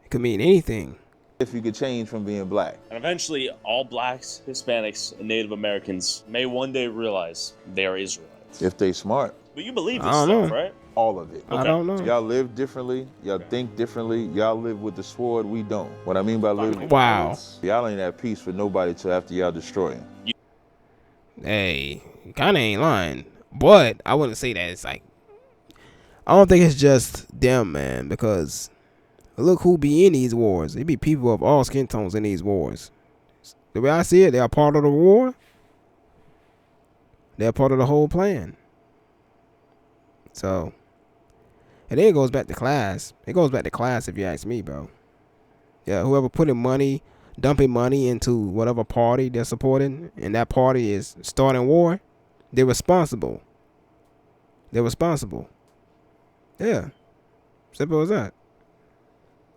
It could mean anything. If you could change from being black. And eventually, all blacks, Hispanics, and Native Americans may one day realize they are Israelites. If they smart. But you believe this stuff, right? All of it. Okay. I don't know. Y'all live differently. Y'all think differently. Y'all live with the sword. We don't. What I mean by living. Wow. Y'all ain't at peace with nobody till after y'all destroy him. Hey, you kind of ain't lying. But I wouldn't say that it's like. I don't think it's just them, man, because. Look who be in these wars. It be people of all skin tones in these wars. The way I see it, they are part of the war. They're part of the whole plan. So, and then it goes back to class. It goes back to class if you ask me, bro. Yeah, whoever putting money, dumping money into whatever party they're supporting, and that party is starting war, they're responsible. They're responsible. Yeah. Simple as that.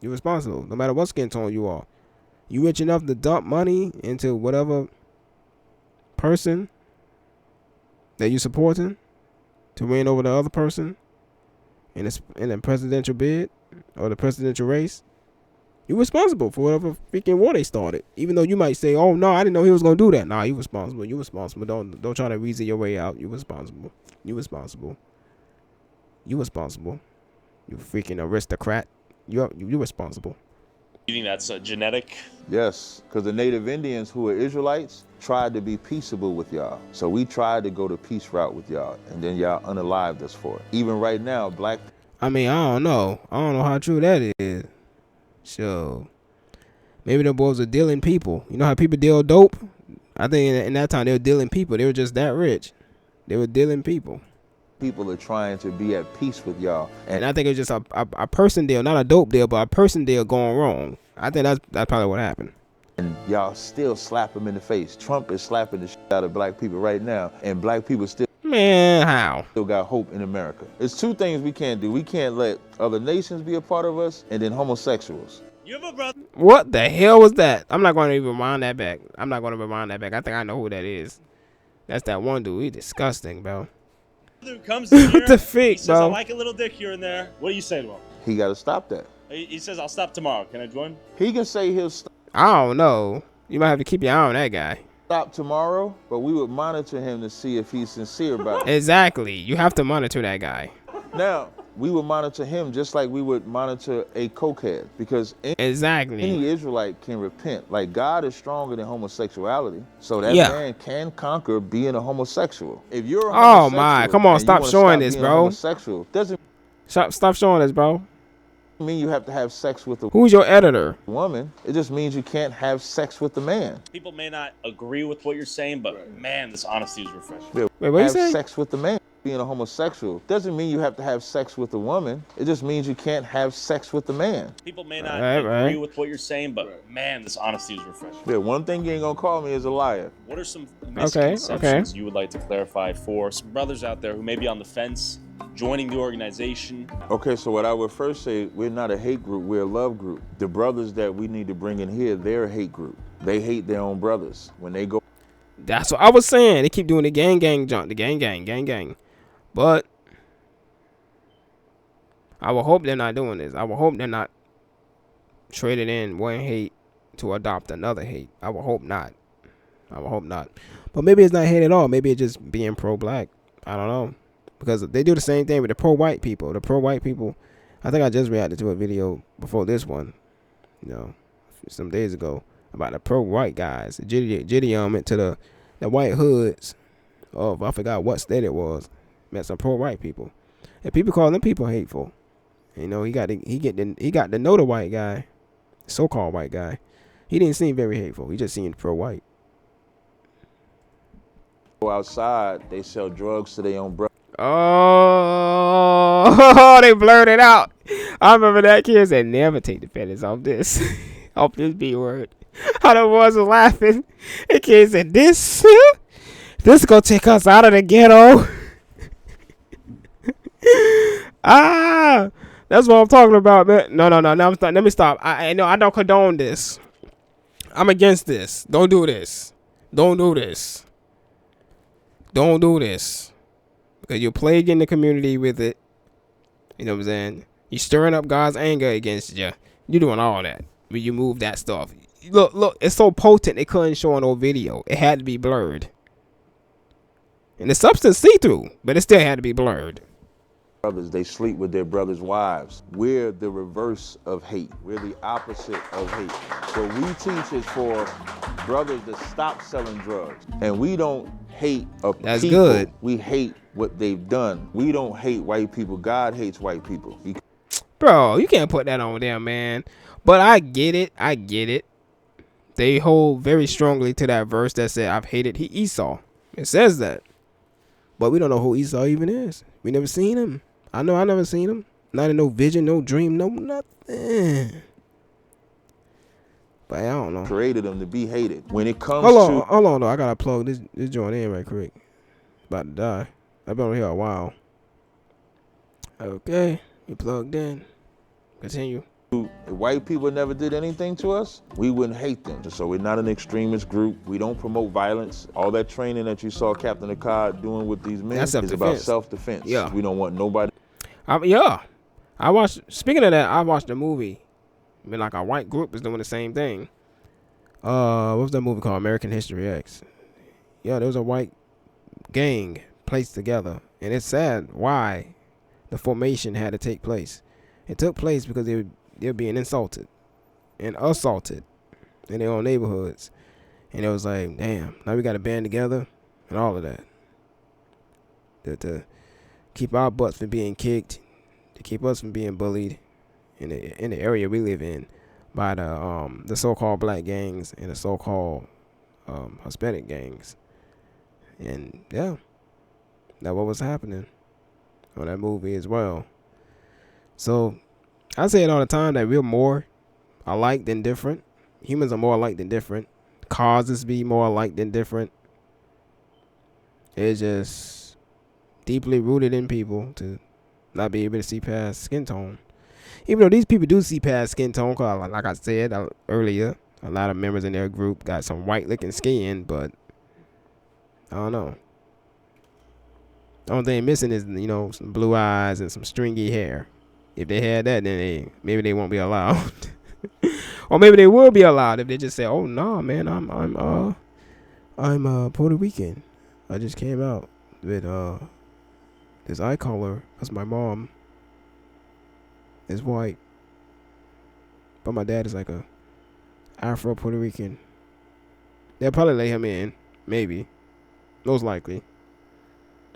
You're responsible, no matter what skin tone you are. You rich enough to dump money into whatever person that you're supporting to win over the other person in the presidential bid or the presidential race. You're responsible for whatever freaking war they started. Even though you might say, "Oh no, I didn't know he was gonna do that." Nah, you're responsible. You're responsible. Don't try to reason your way out. You're responsible. You're responsible. You're responsible. You freaking aristocrat. You're responsible. You think that's genetic? Yes, because the native Indians who are Israelites tried to be peaceable with y'all. So we tried to go the peace route with y'all, and then y'all unalived us for it. Even right now, black. I mean, I don't know how true that is. So maybe the boys are dealing people. You know how people deal dope? I think in that time they were dealing people. They were just that rich. They were dealing people. People are trying to be at peace with y'all. And I think it was just a person deal, not a dope deal, but a person deal going wrong. I think that's probably what happened. And y'all still slap them in the face. Trump is slapping the shit out of black people right now. And black people still. Man, how? Still got hope in America. There's two things we can't do. We can't let other nations be a part of us, and then homosexuals. You have a brother. What the hell was that? I'm not going to even rewind that back. I think I know who that is. That's that one dude. He's disgusting, bro. Dude comes in here, what the freak, he says, bro? I like a little dick here and there. What do you say to him? He got to stop that. He says, I'll stop tomorrow. Can I join? He can say he'll stop. I don't know. You might have to keep your eye on that guy. stop tomorrow, but we would monitor him to see if he's sincere about it. Exactly. You have to monitor that guy. Now, we would monitor him just like we would monitor a cokehead, because exactly any Israelite can repent. Like, God is stronger than homosexuality, so that man can conquer being a homosexual. If you're a homosexual, oh my, come on, stop showing this, bro. Homosexual doesn't stop showing this, bro. Mean you have to have sex with a who's your editor woman. It just means you can't have sex with a man. People may not agree with what you're saying, but man, this honesty is refreshing. Yeah, wait, what have you say? Sex with a man. Being a homosexual doesn't mean you have to have sex with a woman. It just means you can't have sex with a man. People may not agree with what you're saying, but man, this honesty is refreshing. Yeah, one thing you ain't gonna call me is a liar. What are some misconceptions you would like to clarify for some brothers out there who may be on the fence, joining the organization? Okay, so what I would first say, we're not a hate group, we're a love group. The brothers that we need to bring in here, they're a hate group. They hate their own brothers. When they go... That's what I was saying. They keep doing the gang junk, the gang. But I will hope they're not doing this. I will hope they're not trading in one hate to adopt another hate. I will hope not. But maybe it's not hate at all. Maybe it's just being pro-black. I don't know. Because they do the same thing with the pro-white people. The pro-white people, I think I just reacted to a video before this one, some days ago, about the pro-white guys. Gideon went to the white hoods of, I forgot what state it was. Met some pro-white people, and people call them people hateful. He got to know the white guy, so-called white guy. He didn't seem very hateful. He just seemed pro-white. Go outside, they sell drugs to their own brother. Oh, they blurred it out. I remember that kid said, "Never take the pennies off this, off this B word." How the boys were laughing. The kid said, "This is gonna take us out of the ghetto." That's what I'm talking about, man. No. Let me stop. I don't condone this. I'm against this. Don't do this. Because you're plaguing the community with it. You know what I'm saying? You're stirring up God's anger against you. You're doing all that. When you move that stuff. Look, it's so potent they couldn't show no video. It had to be blurred. And the substance see-through, but it still had to be blurred. Brothers, they sleep with their brothers' wives. We're the reverse of hate. We're the opposite of hate. What we teach is for brothers to stop selling drugs. And we don't hate That's people. Good. We hate what they've done. We don't hate white people. God hates white people. Bro, you can't put that on there, man. But I get it. They hold very strongly to that verse that said, "I've hated Esau." It says that. But we don't know who Esau even is. We never seen him. I know I never seen him. Not in no vision, no dream, no nothing. But I don't know. Created them to be hated. When it comes hold on though. I gotta plug this joint in right quick. About to die. I've been on here a while. Okay, we plugged in. Continue. If white people never did anything to us, we wouldn't hate them. So we're not an extremist group. We don't promote violence. All that training that you saw Captain Akkad doing with these men is about self-defense. Yeah. We don't want nobody. Speaking of that, I watched a movie. I mean, like a white group is doing the same thing. What was that movie called? American History X. Yeah, there was a white gang placed together. And it's sad why the formation had to take place. It took place because they're being insulted and assaulted in their own neighborhoods. And it was like, damn, now we got to band together and all of that. To keep our butts from being kicked, to keep us from being bullied in the area we live in by the so-called black gangs and the so-called Hispanic gangs. And yeah, that's what was happening on that movie as well. So I say it all the time that we're more alike than different. Humans are more alike than different. Causes be more alike than different. It's just deeply rooted in people to not be able to see past skin tone. Even though these people do see past skin tone, cause like I said earlier, a lot of members in their group got some white looking skin, but I don't know. The only thing missing is, some blue eyes and some stringy hair. If they had that, then maybe they won't be allowed. Or maybe they will be allowed if they just say, "Oh no, man, I'm I'm Puerto Rican. I just came out with this eye color because my mom is white, but my dad is like a Afro Puerto Rican. They'll probably let him in, maybe, most likely.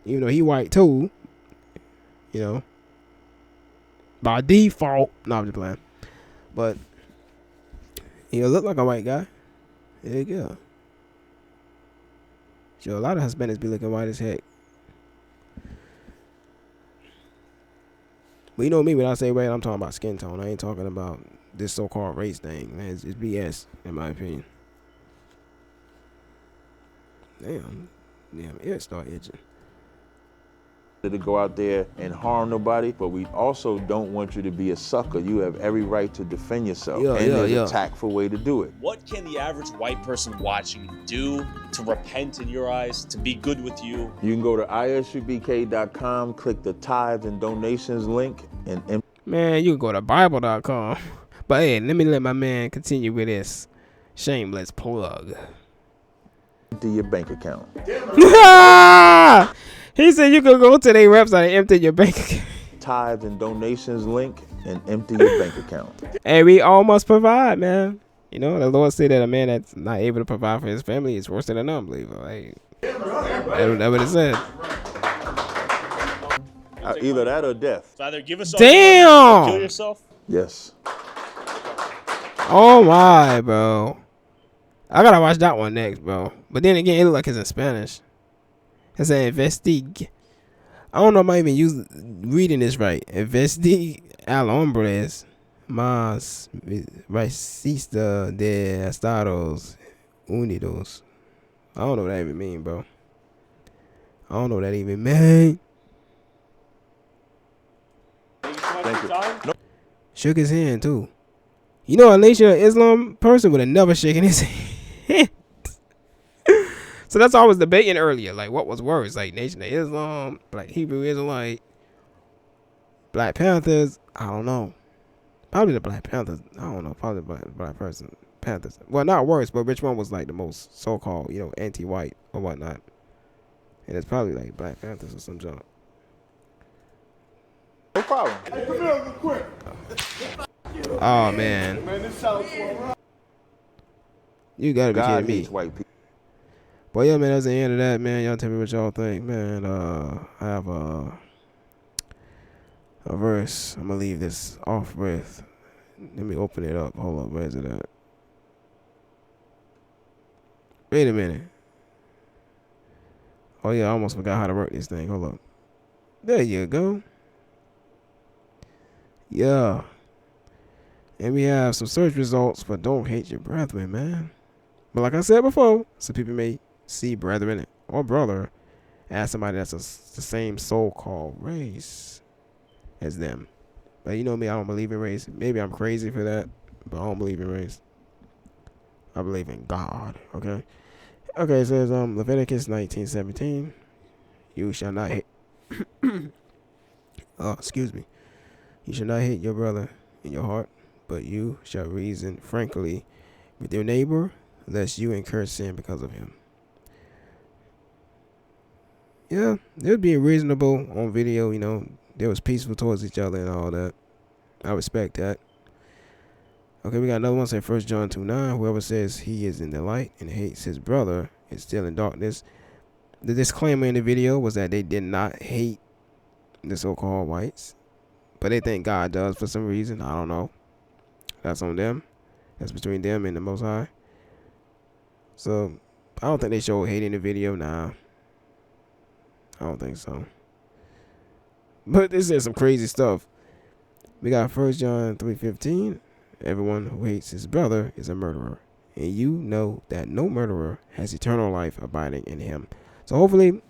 Even though he white too, you know, by default. No, I'm just playing. But he'll look like a white guy. There you go. So a lot of Hispanics be looking white as heck. But you know me, when I say white, I'm talking about skin tone. I ain't talking about this so-called race thing. Man, it's BS, in my opinion. Damn, ear start itching. To go out there and harm nobody, but we also don't want you to be a sucker. You have every right to defend yourself, there's a tactful way to do it. What can the average white person watching do to repent in your eyes, to be good with you? You can go to isubk.com, click the tithes and donations link, and man, you can go to bible.com. But hey, let my man continue with this shameless plug. empty your bank account. He said you could go to their website and empty your bank account. Tithes and donations link and empty your bank account. And we all must provide, man. You know, the Lord said that a man that's not able to provide for his family is worse than an unbeliever. Like, that's what it said. Either that or death. So either give us damn, or kill yourself. Yes. Oh my, bro. I gotta watch that one next, bro. But then again, it look like it's in Spanish. It's an investigue. I don't know if I even reading this right. Investigue al hombres más racista de Estados Unidos. I don't know what that even mean, bro. I don't know what that even mean. Thank you. No. Shook his hand too. You know, a Nation of Islam person would have never shaken his hand. So that's all I was debating earlier. Like, what was worse? Like, Nation of Islam, Black Hebrew Israelite, Black Panthers. I don't know. Probably the Black Panthers. I don't know. Probably the Black person. Panthers. Well, not worse, but which one was like the most so-called, you know, anti-white or whatnot? And it's probably like Black Panthers or some junk. No problem. Hey, come here real quick. Oh man. Man, this sounds You gotta be God kidding me. hates white people. Well, yeah, man, that's the end of that, man. Y'all tell me what y'all think, man. I have a verse. I'm gonna leave this off with. Let me open it up. Hold up, where's it at? Wait a minute. Oh yeah, I almost forgot how to work this thing. Hold up. There you go. Yeah. And we have some search results for don't hate your brethren, man. But like I said before, some people may see brethren or brother as somebody that's the same so-called race as them. But you know me, I don't believe in race. Maybe I'm crazy for that, but I don't believe in race. I believe in God, okay? Okay, it says Leviticus 19:17. You shall not hate excuse me. You shall not hate your brother in your heart, but you shall reason frankly with your neighbor, lest you incur sin because of him. Yeah, they were being reasonable on video, you know. They was peaceful towards each other and all that. I respect that. Okay, we got another one. Say 1 John 2:9. Whoever says he is in the light and hates his brother is still in darkness. The disclaimer in the video was that they did not hate the so-called whites, but they think God does for some reason. I don't know. That's on them. That's between them and the Most High. So I don't think they showed hate in the video. Nah, I don't think so. But this is some crazy stuff. We got 1 John 3:15. Everyone who hates his brother is a murderer, and you know that no murderer has eternal life abiding in him. So hopefully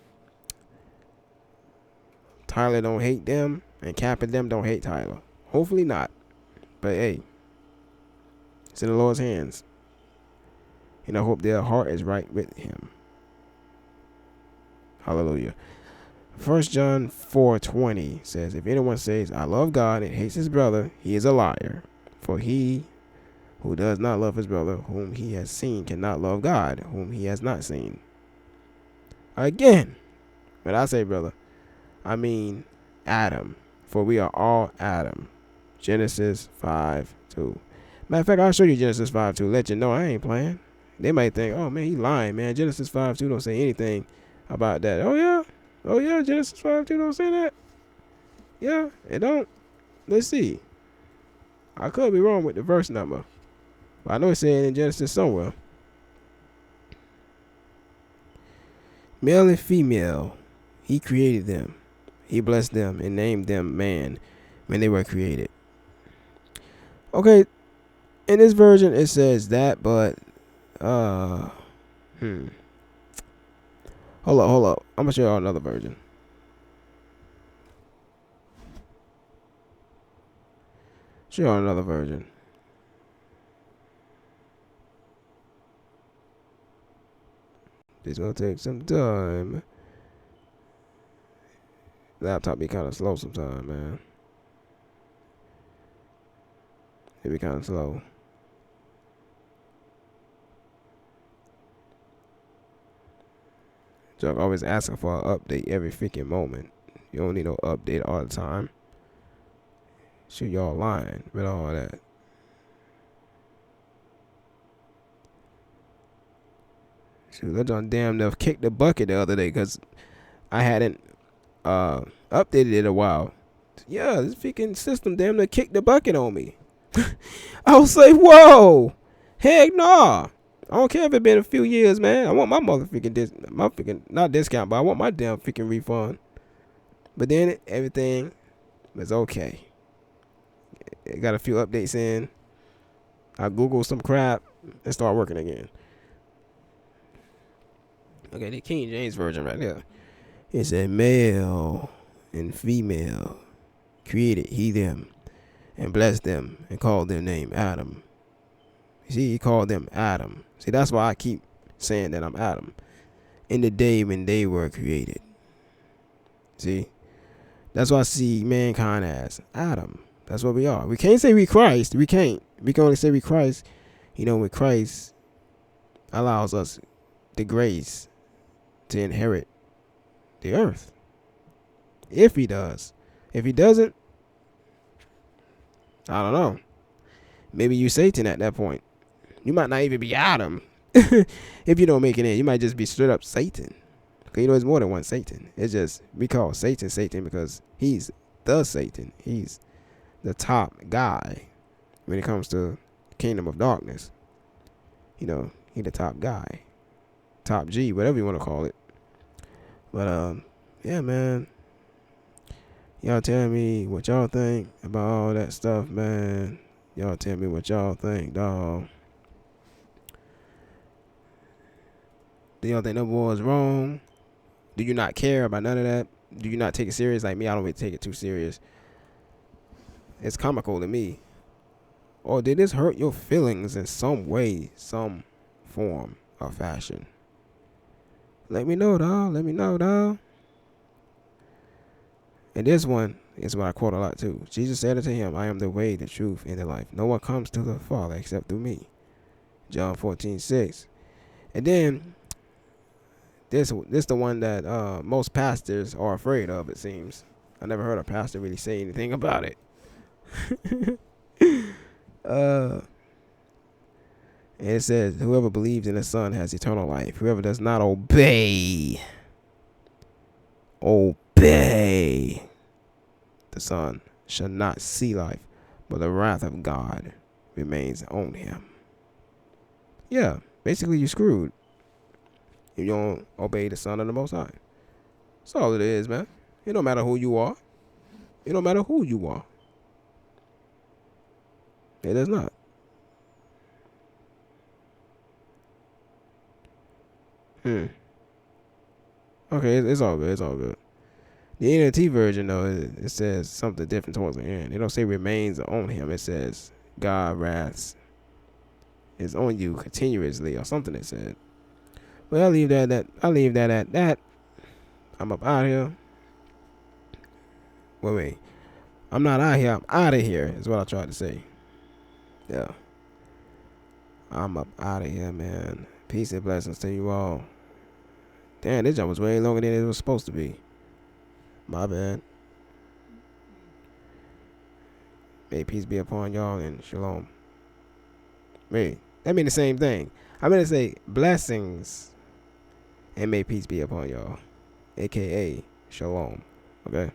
Tyler don't hate them, and Cap and them don't hate Tyler. Hopefully not. But hey, it's in the Lord's hands. And I hope their heart is right with him. Hallelujah. 1 John 4:20 says, if anyone says, I love God and hates his brother, he is a liar. For he who does not love his brother whom he has seen cannot love God whom he has not seen. Again, when I say brother, I mean Adam. For we are all Adam. Genesis 5:2. Matter of fact, I'll show you Genesis 5:2. Let you know I ain't playing. They might think, oh man, he lying, man. Genesis 5:2 don't say anything about that. Oh yeah, Genesis 5:2 don't say that. Yeah, it don't. Let's see. I could be wrong with the verse number, but I know it's saying in Genesis somewhere. Male and female, he created them. He blessed them and named them man when they were created. Okay, in this version it says that, but hold up. I'm gonna show y'all another version. Show y'all another version. It's gonna take some time. Laptop be kind of slow sometimes, man. It be kind of slow. Chuck always asking for an update every freaking moment. You don't need no update all the time. Shoot, y'all lying with all that. Shoot, that John damn enough kicked the bucket the other day because I hadn't updated it a while. Yeah, this freaking system damn near kicked the bucket on me. I was like, whoa, heck nah. I don't care if it been a few years, man. I want my motherfucking not discount, but I want my damn freaking refund. But then everything was okay. It got a few updates in. I Googled some crap and start working again. Okay, the King James version right there. It said male and female created he them and blessed them and called their name Adam. You see, he called them Adam. See, that's why I keep saying that I'm Adam. In the day when they were created. See? That's why I see mankind as Adam. That's what we are. We can't say we Christ. We can't. We can only say we Christ. You know, when Christ allows us the grace to inherit the earth. If he does. If he doesn't, I don't know. Maybe you Satan at that point. You might not even be Adam. If you don't make it in, you might just be straight up Satan. Because you know there's more than one Satan. It's just, we call Satan Satan because he's the Satan. He's the top guy when it comes to kingdom of darkness. You know, he the top guy. Top G, whatever you want to call it. But, yeah, man. Y'all tell me what y'all think about all that stuff, man. Y'all tell me what y'all think, dawg. Do y'all think that was wrong? Do you not care about none of that? Do you not take it serious? Like me, I don't really take it too serious. It's comical to me. Or did this hurt your feelings in some way, some form or fashion? Let me know, dawg. Let me know, dawg. And this one is what I quote a lot too. Jesus said unto him, I am the way, the truth, and the life. No one comes to the Father except through me. John 14:6. And then this the one that most pastors are afraid of, it seems. I never heard a pastor really say anything about it. And it says, whoever believes in the Son has eternal life. Whoever does not obey the Son shall not see life, but the wrath of God remains on him. Yeah, basically you're screwed if you don't obey the Son of the Most High. That's all it is, man. It don't matter who you are. It don't matter who you are. It does not. Okay, it's all good. It's all good. The NLT version, though, it says something different towards the end. It don't say remains on him. It says God wrath is on you continuously or something it said. Well, I'll leave that at that. I'm up out here. Wait. I'm not out here. I'm out of here is what I tried to say. Yeah. I'm up out of here, man. Peace and blessings to you all. Damn, this jump was way longer than it was supposed to be. My bad. May peace be upon y'all and shalom. Wait, that mean the same thing. I'm gonna say blessings and may peace be upon y'all, aka shalom. Okay.